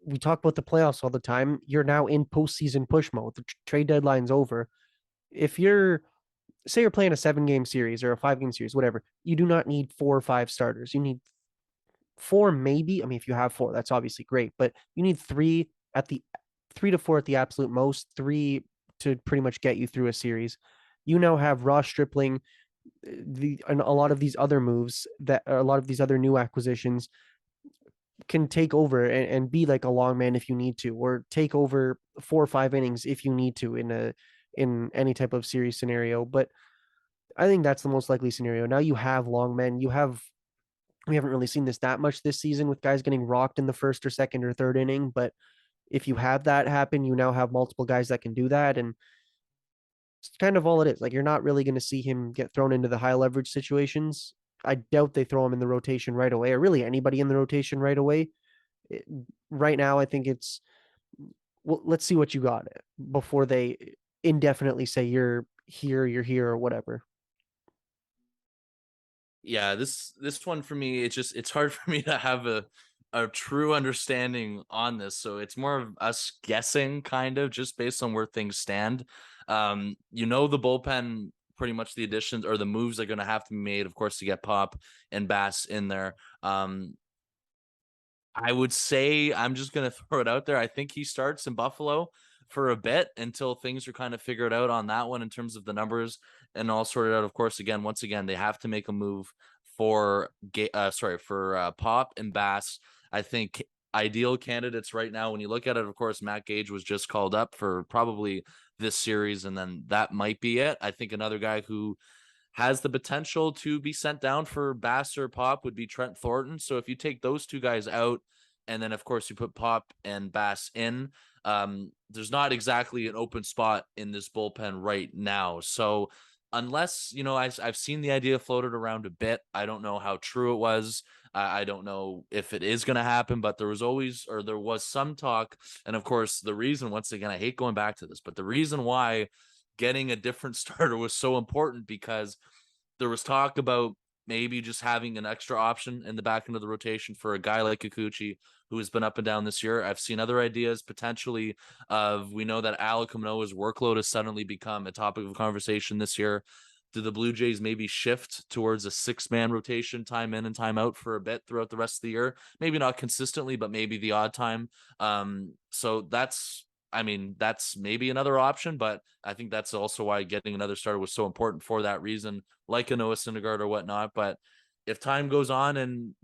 we talk about the playoffs all the time. You're now in postseason push mode. The trade deadline's over. If you're say you're playing a 7-game series or a 5-game series, whatever, you do not need 4 or 5 starters. You need 4, maybe. I mean, if you have 4, that's obviously great, but you need 3 at the 3 to 4 at the absolute most, 3 to pretty much get you through a series. You now have Ross Stripling, and a lot of these other moves that a lot of these other new acquisitions can take over and be like a long man if you need to, or take over 4 or 5 innings if you need to in any type of series scenario. But I think that's the most likely scenario. Now you have long men. We haven't really seen this that much this season with guys getting rocked in the first or second or third inning. But if you have that happen, you now have multiple guys that can do that. And it's kind of all it is. Like, you're not really going to see him get thrown into the high leverage situations. I doubt they throw him in the rotation right away, or really anybody in the rotation right away. Right now, I think it's, well, let's see what you got before they indefinitely say you're here, or whatever. Yeah, this one for me, it's hard for me to have a true understanding on this. So it's more of us guessing, kind of, just based on where things stand. The bullpen, pretty much the additions or the moves are going to have to be made, of course, to get Pop and Bass in there. I would say, I'm just going to throw it out there, I think he starts in Buffalo for a bit until things are kind of figured out on that one in terms of the numbers and all sorted out. Of course, once again, they have to make a move for Pop and Bass. I think ideal candidates right now, when you look at it, of course, Matt Gage was just called up for probably this series, and then that might be it. I think another guy who has the potential to be sent down for Bass or Pop would be Trent Thornton. So if you take those two guys out, and then of course you put Pop and Bass in, there's not exactly an open spot in this bullpen right now. So unless, I've seen the idea floated around a bit. I don't know how true it was. I don't know if it is going to happen, but there was some talk. And of course, the reason, once again, I hate going back to this, but the reason why getting a different starter was so important, because there was talk about maybe just having an extra option in the back end of the rotation for a guy like Kikuchi, who has been up and down this year. I've seen other ideas potentially we know that Alek Manoah's workload has suddenly become a topic of conversation this year. Do the Blue Jays maybe shift towards a 6-man rotation, time in and time out, for a bit throughout the rest of the year? Maybe not consistently, but maybe the odd time. So that's maybe another option, but I think that's also why getting another starter was so important for that reason, like a Noah Syndergaard or whatnot. But if time goes on and,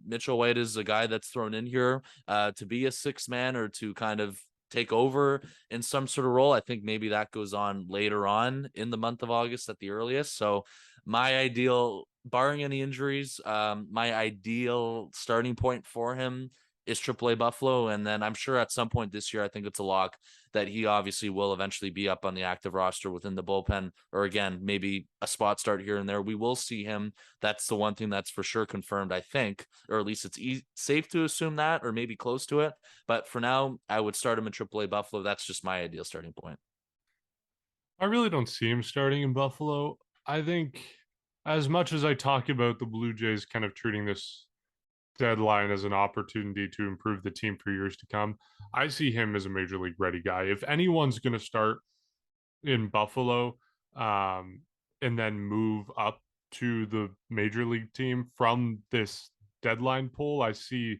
Mitchell White is a guy that's thrown in here to be a 6-man or to kind of take over in some sort of role, I think maybe that goes on later on in the month of August at the earliest. So my ideal, barring any injuries, my ideal starting point for him is AAA Buffalo. And then I'm sure at some point this year, I think it's a lock that he obviously will eventually be up on the active roster within the bullpen, or again, maybe a spot start here and there. We will see him. That's the one thing that's for sure confirmed, I think, or at least it's safe to assume that, or maybe close to it. But for now, I would start him in AAA Buffalo. That's just my ideal starting point. I really don't see him starting in Buffalo. I think, as much as I talk about the Blue Jays kind of treating this deadline as an opportunity to improve the team for years to come, I see him as a major league ready guy. If anyone's going to start in Buffalo and then move up to the major league team from this deadline pool, I see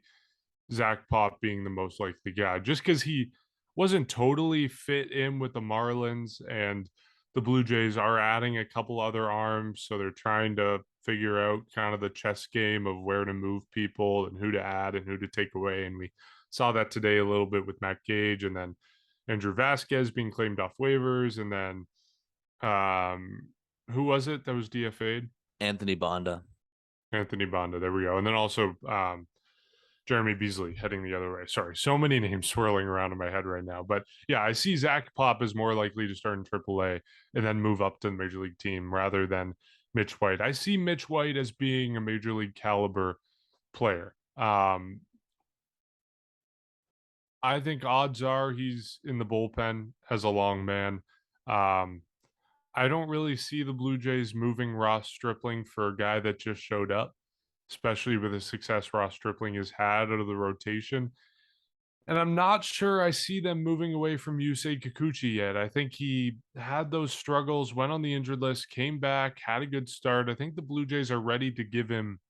Zach Pop being the most likely guy, just because he wasn't totally fit in with the Marlins, and the Blue Jays are adding a couple other arms, so they're trying to figure out kind of the chess game of where to move people and who to add and who to take away. And we saw that today a little bit with Matt Gage, and then Andrew Vasquez being claimed off waivers, and then who was it that was DFA'd? Anthony Bonda. Anthony Bonda. There we go. And then also Jeremy Beasley heading the other way. Sorry, so many names swirling around in my head right now. But yeah, I see Zach Pop is more likely to start in AAA and then move up to the major league team rather than Mitch White. I see Mitch White as being a major league caliber player. I think odds are he's in the bullpen as a long man. I don't really see the Blue Jays moving Ross Stripling for a guy that just showed up, especially with the success Ross Stripling has had out of the rotation. And I'm not sure I see them moving away from Yusei Kikuchi yet. I think he had those struggles, went on the injured list, came back, had a good start. I think the Blue Jays are ready to give him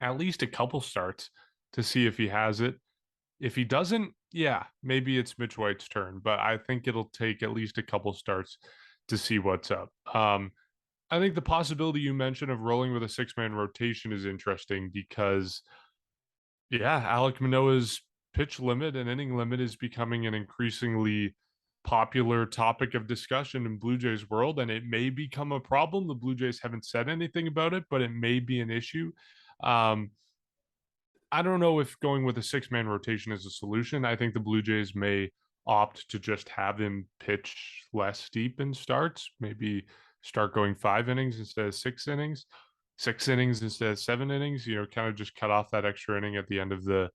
at least a couple starts to see if he has it. If he doesn't, yeah, maybe it's Mitch White's turn, but I think it'll take at least a couple starts to see what's up. I think the possibility you mentioned of rolling with a 6-man rotation is interesting because, yeah, Alek Manoah's pitch limit and inning limit is becoming an increasingly popular topic of discussion in Blue Jays world, and it may become a problem. The Blue Jays haven't said anything about it, but it may be an issue. I don't know if going with a 6-man rotation is a solution. I think the Blue Jays may opt to just have him pitch less deep in starts, maybe start going 5 innings instead of 6 innings, 6 innings instead of 7 innings, kind of just cut off that extra inning at the end of the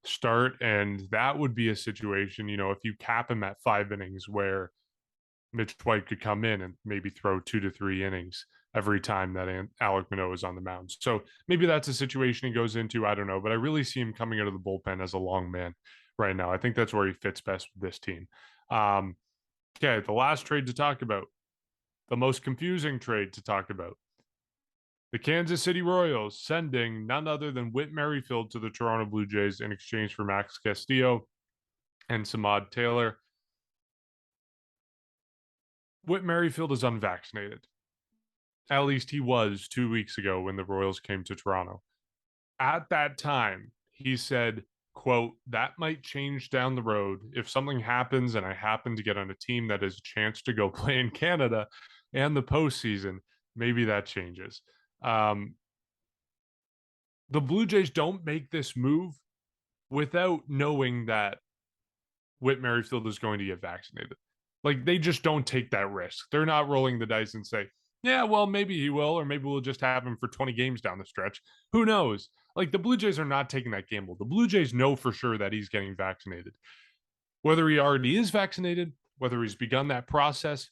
start. And that would be a situation, if you cap him at 5 innings where Mitch White could come in and maybe throw 2 to 3 innings every time that Alek Manoah is on the mound. So maybe that's a situation he goes into. I don't know, but I really see him coming out of the bullpen as a long man right now. I think that's where he fits best with this team. Okay, the last trade to talk about, the most confusing trade to talk about. The Kansas City Royals sending none other than Whit Merrifield to the Toronto Blue Jays in exchange for Max Castillo and Samad Taylor. Whit Merrifield is unvaccinated. At least he was 2 weeks ago when the Royals came to Toronto. At that time, he said, quote, that might change down the road. If something happens and I happen to get on a team that has a chance to go play in Canada and the postseason, maybe that changes. The Blue Jays don't make this move without knowing that Whit Merrifield is going to get vaccinated. Like, they just don't take that risk. They're not rolling the dice and say, yeah, well, maybe he will, or maybe we'll just have him for 20 games down the stretch. Who knows? Like, the Blue Jays are not taking that gamble. The Blue Jays know for sure that he's getting vaccinated. Whether he already is vaccinated, whether he's begun that process,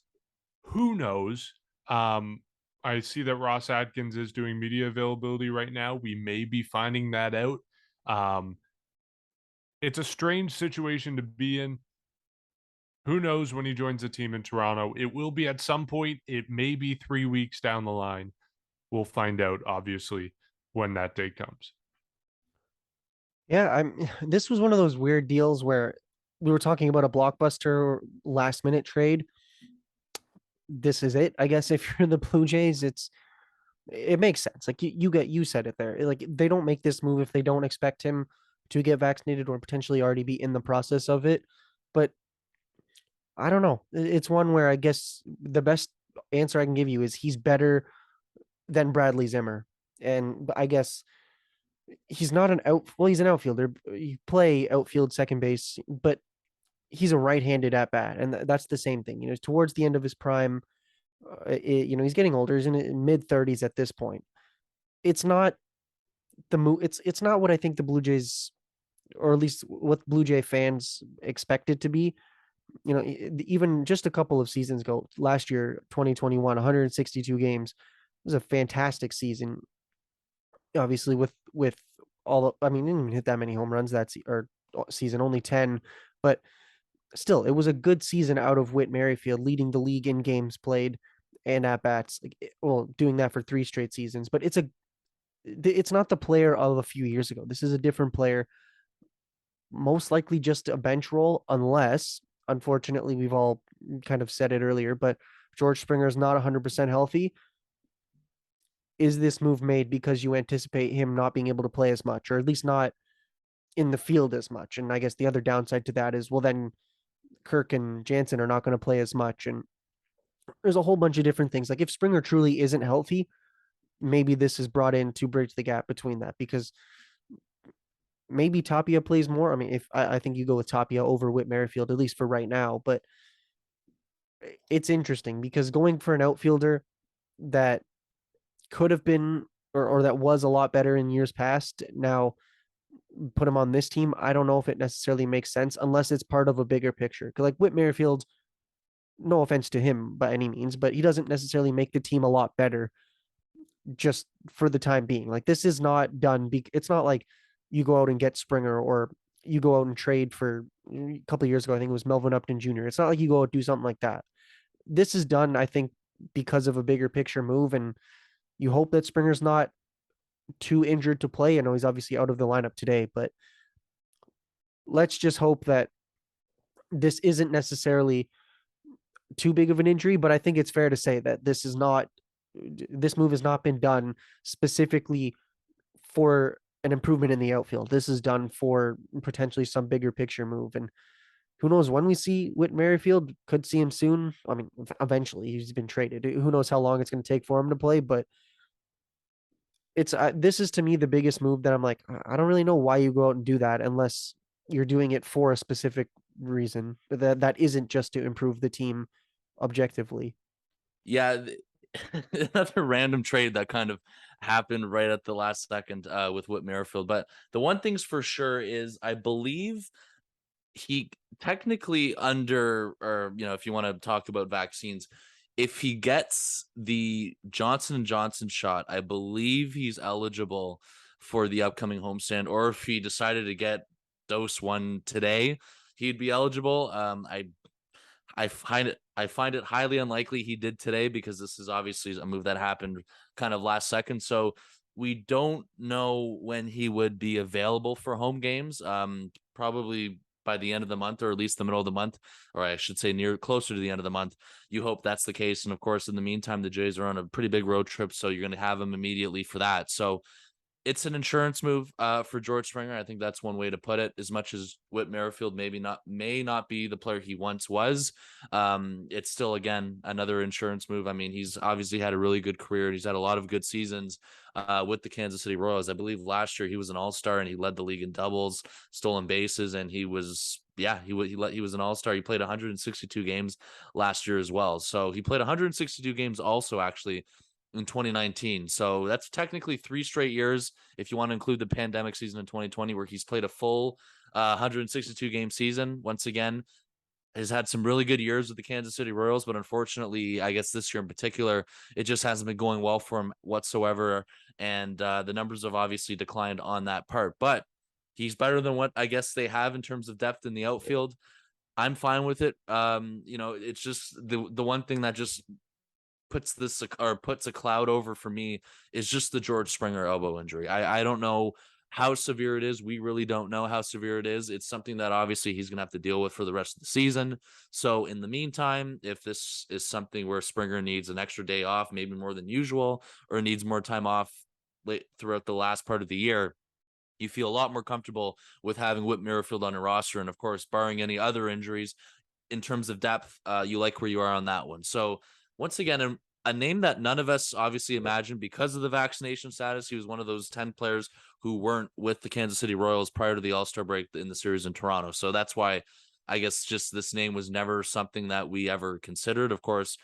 who knows? I see that Ross Atkins is doing media availability right now. We may be finding that out. It's a strange situation to be in. Who knows when he joins the team in Toronto? It will be at some point. It may be 3 weeks down the line. We'll find out, obviously, when that day comes. Yeah, this was one of those weird deals where we were talking about a blockbuster last minute trade. This is it, I guess. If you're the Blue Jays, it makes sense. Like you said it there. Like, they don't make this move if they don't expect him to get vaccinated or potentially already be in the process of it. But I don't know. It's one where I guess the best answer I can give you is he's better than Bradley Zimmer. And I guess he's not he's an outfielder. You play outfield second base, but he's a right-handed at bat. And that's the same thing. Towards the end of his prime, he's getting older. He's in mid 30s at this point. It's not the move. It's not what I think the Blue Jays, or at least what Blue Jay fans expect it to be. Even just a couple of seasons ago, last year, 2021, 162 games, it was a fantastic season. Obviously, with all, he didn't even hit that many home runs that season, only 10, but still, it was a good season out of Whit Merrifield, leading the league in games played and at bats. Doing that for 3 straight seasons. But it's not the player of a few years ago. This is a different player, most likely just a bench role, unless, unfortunately, we've all kind of said it earlier, but George Springer is not 100% healthy. Is this move made because you anticipate him not being able to play as much, or at least not in the field as much? And I guess the other downside to that is, well, then Kirk and Jansen are not going to play as much. And there's a whole bunch of different things. Like, if Springer truly isn't healthy, maybe this is brought in to bridge the gap between that, because maybe Tapia plays more. I mean, if I think you go with Tapia over Whit Merrifield, at least for right now, but it's interesting because going for an outfielder that could have been or that was a lot better in years past, now put him on this team, I don't know if it necessarily makes sense unless it's part of a bigger picture. Like Whit Merrifield, no offense to him by any means, but he doesn't necessarily make the team a lot better just for the time being. Like this is not done. It's not like you go out and get Springer, or you go out and trade for a couple of years ago. I think it was Melvin Upton Jr. It's not like you go out and do something like that. This is done, I think, because of a bigger picture move, and you hope that Springer's not too injured to play. I know he's obviously out of the lineup today, but let's just hope that this isn't necessarily too big of an injury. But I think it's fair to say that this move has not been done specifically for an improvement in the outfield. This is done for potentially some bigger picture move. And who knows when we see Whit Merrifield? Could see him soon. I mean, eventually he's been traded. Who knows how long it's going to take for him to play? But it's this is to me the biggest move that I'm like, I don't really know why you go out and do that unless you're doing it for a specific reason. But that isn't just to improve the team objectively. Yeah, another random trade that kind of happened right at the last second with Whit Merrifield. But the one thing's for sure is I believe he technically or if you want to talk about vaccines, if he gets the Johnson & Johnson shot, I believe he's eligible for the upcoming homestand, or if he decided to get dose 1 today, he'd be eligible. I find it highly unlikely he did today, because this is obviously a move that happened kind of last second. So we don't know when he would be available for home games. Probably by the end of the month, or at least the middle of the month, or I should say closer to the end of the month. You hope that's the case. And of course, in the meantime, the Jays are on a pretty big road trip, so you're going to have him immediately for that. So it's an insurance move for George Springer. I think that's one way to put it. As much as Whit Merrifield may not be the player he once was, it's still, again, another insurance move. I mean, he's obviously had a really good career. He's had a lot of good seasons with the Kansas City Royals. I believe last year he was an all-star and he led the league in doubles, stolen bases, and he was he was an all-star. He played 162 games last year as well. So he played 162 games also, actually, in 2019. So that's technically 3 straight years, if you want to include the pandemic season in 2020, where he's played a full 162 game season. Once again, has had some really good years with the Kansas City Royals, but unfortunately, I guess this year in particular, it just hasn't been going well for him whatsoever. And the numbers have obviously declined on that part, but he's better than what I guess they have in terms of depth in the outfield. I'm fine with it. It's just the one thing that just puts a cloud over for me is just the George Springer elbow injury. I don't know how severe it is. We really don't know how severe it is. It's something that obviously he's going to have to deal with for the rest of the season. So in the meantime, if this is something where Springer needs an extra day off, maybe more than usual, or needs more time off throughout the last part of the year, you feel a lot more comfortable with having Whit Merrifield on a roster. And of course, barring any other injuries in terms of depth, you like where you are on that one. So once again, a name that none of us obviously imagined because of the vaccination status. He was one of those 10 players who weren't with the Kansas City Royals prior to the All-Star break in the series in Toronto. So that's why I guess just this name was never something that we ever considered. Of course,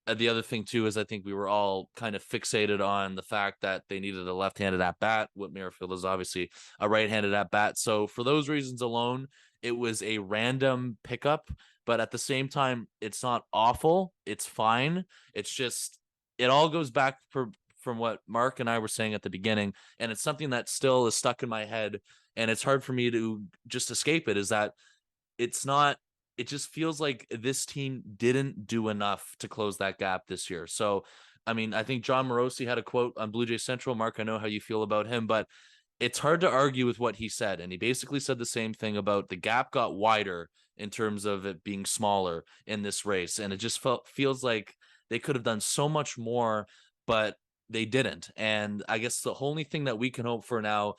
the other thing too is I think we were all kind of fixated on the fact that they needed a left-handed at bat. Whit Merrifield is obviously a right-handed at bat. So for those reasons alone, it was a random pickup, but at the same time, it's not awful. It's fine. It's just, it all goes back from what Mark and I were saying at the beginning. And it's something that still is stuck in my head. And it's hard for me to just escape it, is that it just feels like this team didn't do enough to close that gap this year. So, I mean, I think John Morosi had a quote on Blue Jay Central. Mark, I know how you feel about him, but it's hard to argue with what he said. And he basically said the same thing about the gap got wider in terms of it being smaller in this race. And it just feels like they could have done so much more, but they didn't. And I guess the only thing that we can hope for now,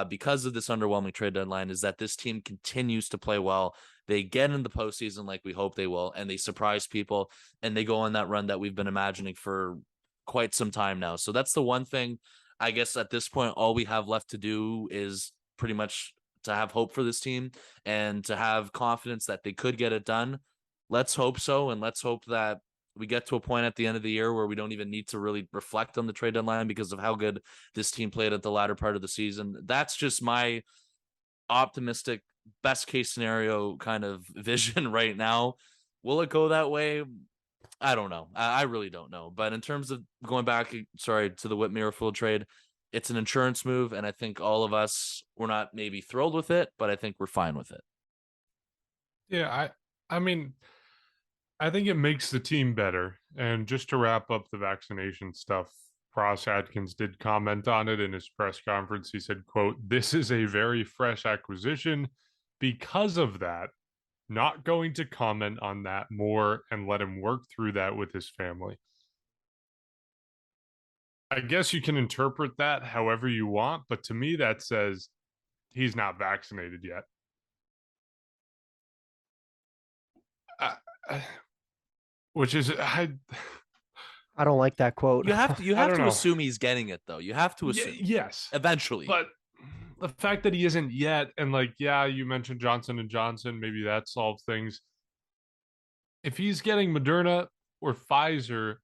because of this underwhelming trade deadline, is that this team continues to play well. They get in the postseason like we hope they will, and they surprise people, and they go on that run that we've been imagining for quite some time now. So that's the one thing, I guess at this point, all we have left to do is pretty much to have hope for this team and to have confidence that they could get it done. Let's hope so. And let's hope that we get to a point at the end of the year where we don't even need to really reflect on the trade deadline because of how good this team played at the latter part of the season. That's just my optimistic best case scenario kind of vision right now. Will it go that way? I don't know. I really don't know. But in terms of going back, to the Whit Merrifield trade, it's an insurance move, and I think all of us, we're not maybe thrilled with it, but I think we're fine with it. Yeah, I mean, I think it makes the team better. And just to wrap up the vaccination stuff, Ross Atkins did comment on it in his press conference. He said, quote, "This is a very fresh acquisition. Because of that, not going to comment on that more and let him work through that with his family." I guess you can interpret that however you want, but to me, that says he's not vaccinated yet. Which is, I don't like that quote. You have to know. assume he's getting it, though. You have to assume. Yes. Eventually. But the fact that he isn't yet, and like, yeah, you mentioned Johnson and Johnson, maybe that solves things. If he's getting Moderna or Pfizer,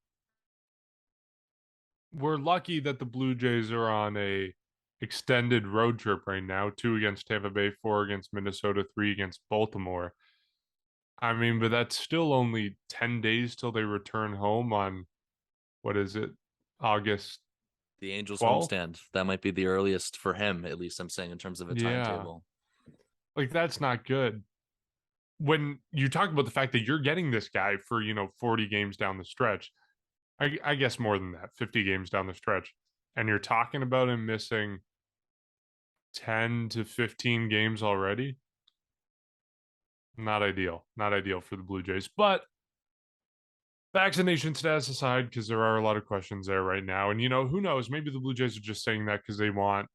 we're lucky that the Blue Jays are on a extended road trip right now, 2 against Tampa Bay, 4 against Minnesota, 3 against Baltimore. I mean, but that's still only 10 days till they return home on, what is it, August the Angels 12th? homestand. That might be the earliest for him, at least I'm saying, in terms of a timetable. Like, that's not good. When you talk about the fact that you're getting this guy for, 40 games down the stretch, I guess more than that, 50 games down the stretch, and you're talking about him missing 10 to 15 games already, not ideal. Not ideal for the Blue Jays. But vaccination status aside, because there are a lot of questions there right now. And, who knows? Maybe the Blue Jays are just saying that because they want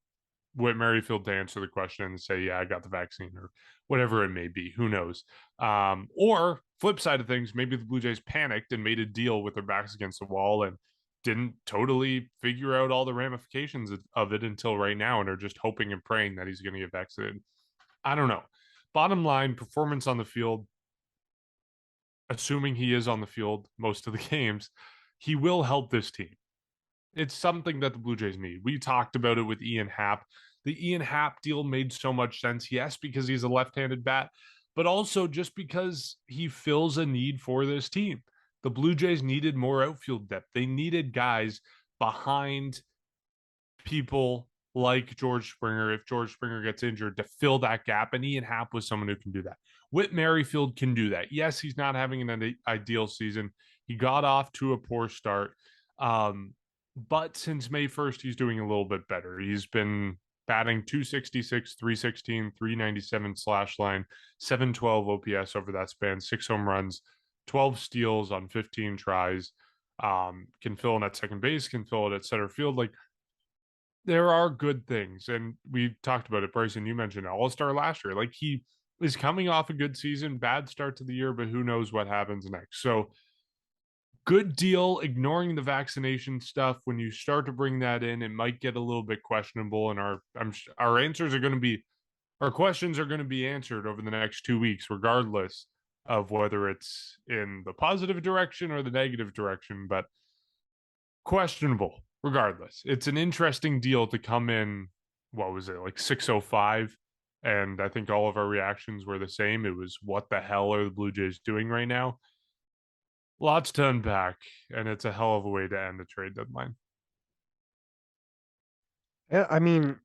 Whit Merrifield to answer the question and say, yeah, I got the vaccine, or whatever it may be. Who knows? Or flip side of things, maybe the Blue Jays panicked and made a deal with their backs against the wall and didn't totally figure out all the ramifications of it until right now and are just hoping and praying that he's going to get vaccinated. I don't know. Bottom line, performance on the field, assuming he is on the field most of the games, he will help this team. It's something that the Blue Jays need. We talked about it with Ian Happ. The Ian Happ deal made so much sense, yes, because he's a left-handed bat, but also just because he fills a need for this team. The Blue Jays needed more outfield depth. They needed guys behind people like George Springer, if George Springer gets injured, to fill that gap, and Ian Happ was someone who can do that. Whit Merrifield can do that. Yes, he's not having an ideal season. He got off to a poor start. But since May 1st, he's doing a little bit better. He's been batting 266, 316, 397 slash line, 712 OPS over that span, 6 home runs, 12 steals on 15 tries. Can fill in at second base, can fill it at center field. Like, there are good things. And we talked about it, Bryson, you mentioned All-Star last year. Like, he is coming off a good season, bad start to the year, but who knows what happens next. So, good deal, ignoring the vaccination stuff. When you start to bring that in, it might get a little bit questionable, and our answers are going to be, our questions are going to be answered over the next 2 weeks, regardless of whether it's in the positive direction or the negative direction, but questionable regardless. It's an interesting deal to come in, what was it, like 6:05, and I think all of our reactions were the same. It was, what the hell are the Blue Jays doing right now? Lots to unpack, and it's a hell of a way to end the trade deadline. Yeah, I mean,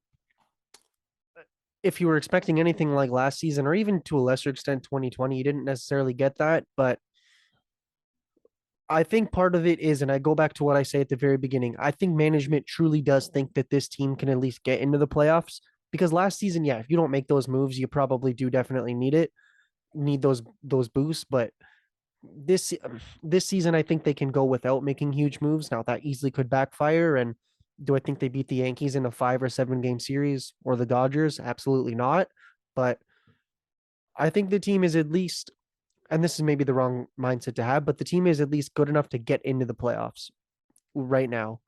if you were expecting anything like last season, or even to a lesser extent 2020, you didn't necessarily get that. But I think part of it is, and I go back to what I say at the very beginning, I think management truly does think that this team can at least get into the playoffs. Because last season, yeah, if you don't make those moves, you probably do definitely need those boosts. But this season, I think they can go without making huge moves. Now that easily could backfire. And do I think they beat the Yankees in a 5 or 7 game series, or the Dodgers? Absolutely not. But I think the team is at least, and this is maybe the wrong mindset to have, but the team is at least good enough to get into the playoffs. right now.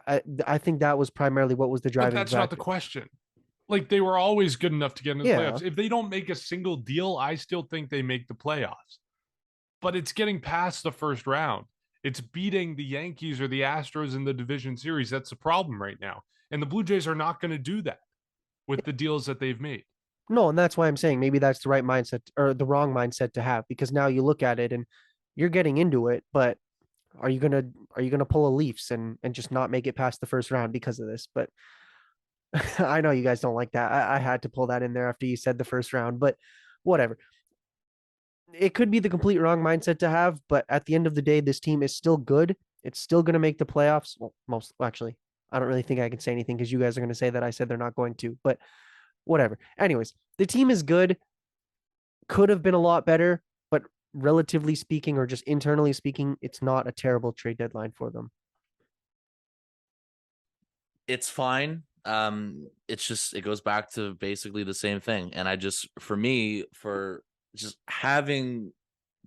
I think that was primarily what was the But driving that's not the factor. question. Like, they were always good enough to get into the Yeah. playoffs. If they don't make a single deal, I still think they make the playoffs. But it's getting past the first round. It's beating the Yankees or the Astros in the division series. That's the problem right now. And the Blue Jays are not going to do that with the deals that they've made. No, and that's why I'm saying maybe that's the right mindset or the wrong mindset to have, because now you look at it and you're getting into it, but are you gonna pull a Leafs and just not make it past the first round because of this? But I know you guys don't like that. I had to pull that in there after you said the first round, but whatever. It could be the complete wrong mindset to have, but at the end of the day, this team is still good. It's still going to make the playoffs. Well, actually, I don't really think I can say anything because you guys are going to say that I said they're not going to, but whatever. Anyways, the team is good. Could have been a lot better, but relatively speaking, or just internally speaking, it's not a terrible trade deadline for them. It's fine. It's just it goes back to basically the same thing. And I just for me, for just having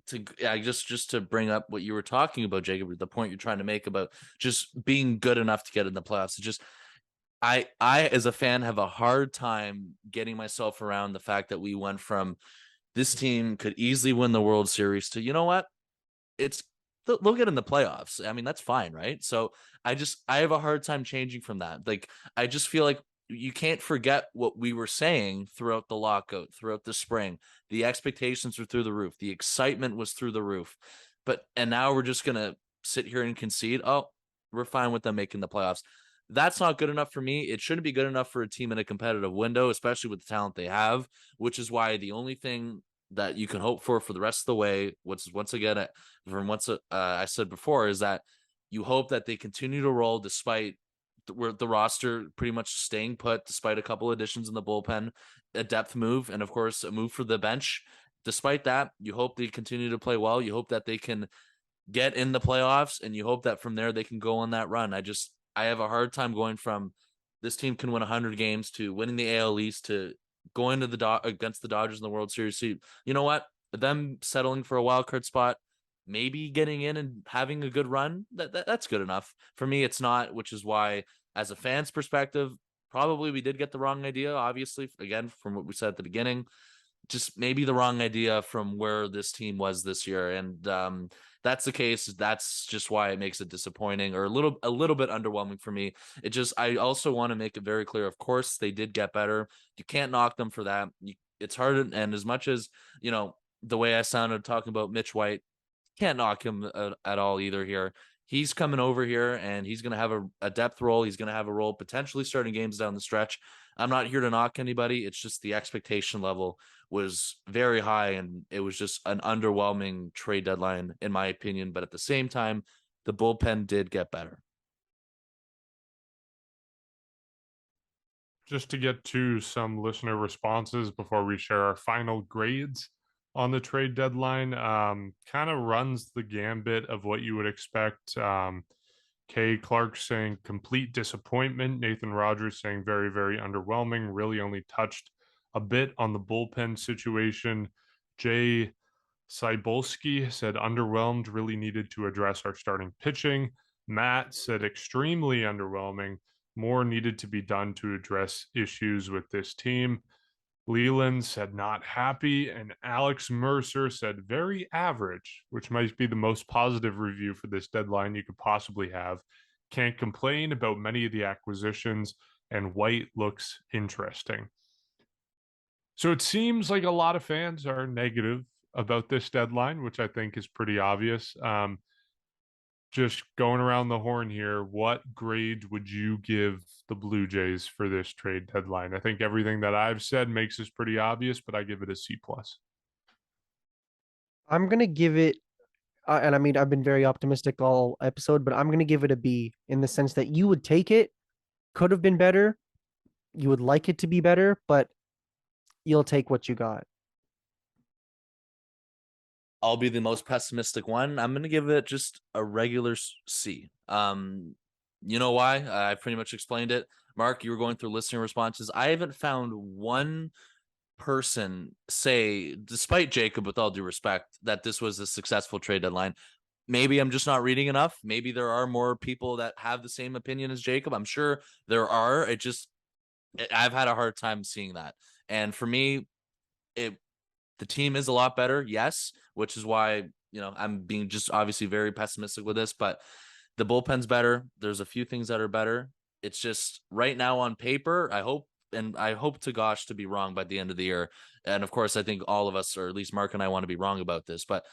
to just to bring up what you were talking about, Jacob, the point you're trying to make about just being good enough to get in the playoffs. It's just I as a fan have a hard time getting myself around the fact that we went from this team could easily win the World Series to, you know what? It's they'll get in the playoffs. I mean, that's fine, right? So I have a hard time changing from that. Like I just feel like you can't forget what we were saying throughout the lockout, throughout the spring. The expectations were through the roof. The excitement was through the roof. And now we're just gonna sit here and concede. Oh, we're fine with them making the playoffs. That's not good enough for me. It shouldn't be good enough for a team in a competitive window, especially with the talent they have, which is why the only thing that you can hope for the rest of the way, which is once again, from what I said before, is that you hope that they continue to roll despite the roster pretty much staying put, despite a couple additions in the bullpen, a depth move, and of course a move for the bench. Despite that, you hope they continue to play well. You hope that they can get in the playoffs, and you hope that from there they can go on that run. I have a hard time going from this team can win 100 games to winning the AL East to going to against the Dodgers in the World Series. So you know what? Them settling for a wild card spot, maybe getting in and having a good run, that's good enough. For me, it's not, which is why, as a fan's perspective, probably we did get the wrong idea, obviously, again, from what we said at the beginning. Just maybe the wrong idea from where this team was this year. And that's the case. That's just why it makes it disappointing or a little bit underwhelming for me. I also want to make it very clear. Of course, they did get better. You can't knock them for that. It's hard. And as much as, the way I sounded talking about Mitch White, can't knock him at all either here. He's coming over here and he's going to have a depth role. He's going to have a role potentially starting games down the stretch. I'm not here to knock anybody. It's just the expectation level was very high and it was just an underwhelming trade deadline, in my opinion. But at the same time, the bullpen did get better. Just to get to some listener responses before we share our final grades on the trade deadline, kind of runs the gambit of what you would expect. Kay Clark saying complete disappointment. Nathan Rogers saying very, very underwhelming. Really only touched a bit on the bullpen situation. Jay Cybulski said underwhelmed, really needed to address our starting pitching. Matt said extremely underwhelming. More needed to be done to address issues with this team. Leland said not happy, and Alex Mercer said very average, which might be the most positive review for this deadline you could possibly have. Can't complain about many of the acquisitions, and White looks interesting. So it seems like a lot of fans are negative about this deadline, which I think is pretty obvious. Just going around the horn here, what grade would you give the Blue Jays for this trade deadline? I think everything that I've said makes this pretty obvious, but I give it a C+. I'm gonna give it, and I mean I've been very optimistic all episode, but I'm gonna give it a B in the sense that you would take it, could have been better, you would like it to be better, but you'll take what you got. I'll be the most pessimistic one. I'm going to give it just a regular C. You know why? I pretty much explained it. Mark, you were going through listener responses. I haven't found one person say, despite Jacob, with all due respect, that this was a successful trade deadline. maybe I'm just not reading enough. Maybe there are more people that have the same opinion as Jacob. I'm sure there are. I've had a hard time seeing that. And for me, the team is a lot better, yes, which is why, I'm being just obviously very pessimistic with this, but the bullpen's better. There's a few things that are better. It's just right now on paper, I hope to gosh to be wrong by the end of the year. And of course, I think all of us, or at least Mark and I, want to be wrong about this, but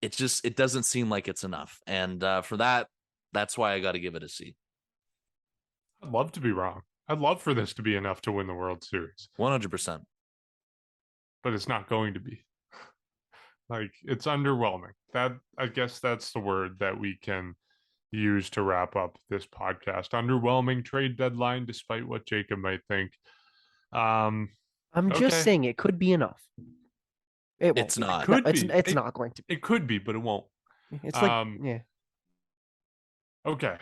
it doesn't seem like it's enough. And for that's why I got to give it a C. I'd love to be wrong. I'd love for this to be enough to win the World Series. 100%. But it's not going to be. Like, it's underwhelming. I guess that's the word that we can use to wrap up this podcast. Underwhelming trade deadline, despite what Jacob might think. I'm just okay. saying it could be enough. It won't. It's not. Could be. It's not going to be. It could be, but it won't. It's like, yeah. Okay.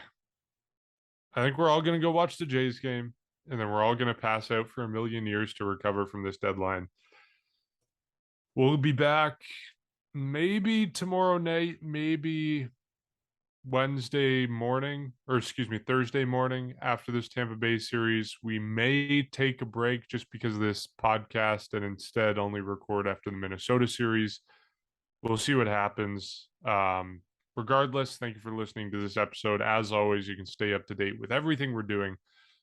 I think we're all going to go watch the Jays game, and then we're all going to pass out for a million years to recover from this deadline. We'll be back maybe tomorrow night, maybe Thursday morning after this Tampa Bay series. We may take a break just because of this podcast and instead only record after the Minnesota series. We'll see what happens. Regardless, thank you for listening to this episode. As always, you can stay up to date with everything we're doing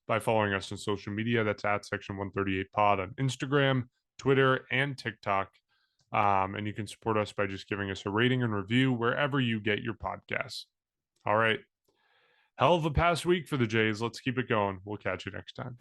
by following us on social media. That's at Section 138 Pod on Instagram, Twitter, and TikTok. And you can support us by just giving us a rating and review wherever you get your podcasts. All right. Hell of a past week for the Jays. Let's keep it going. We'll catch you next time.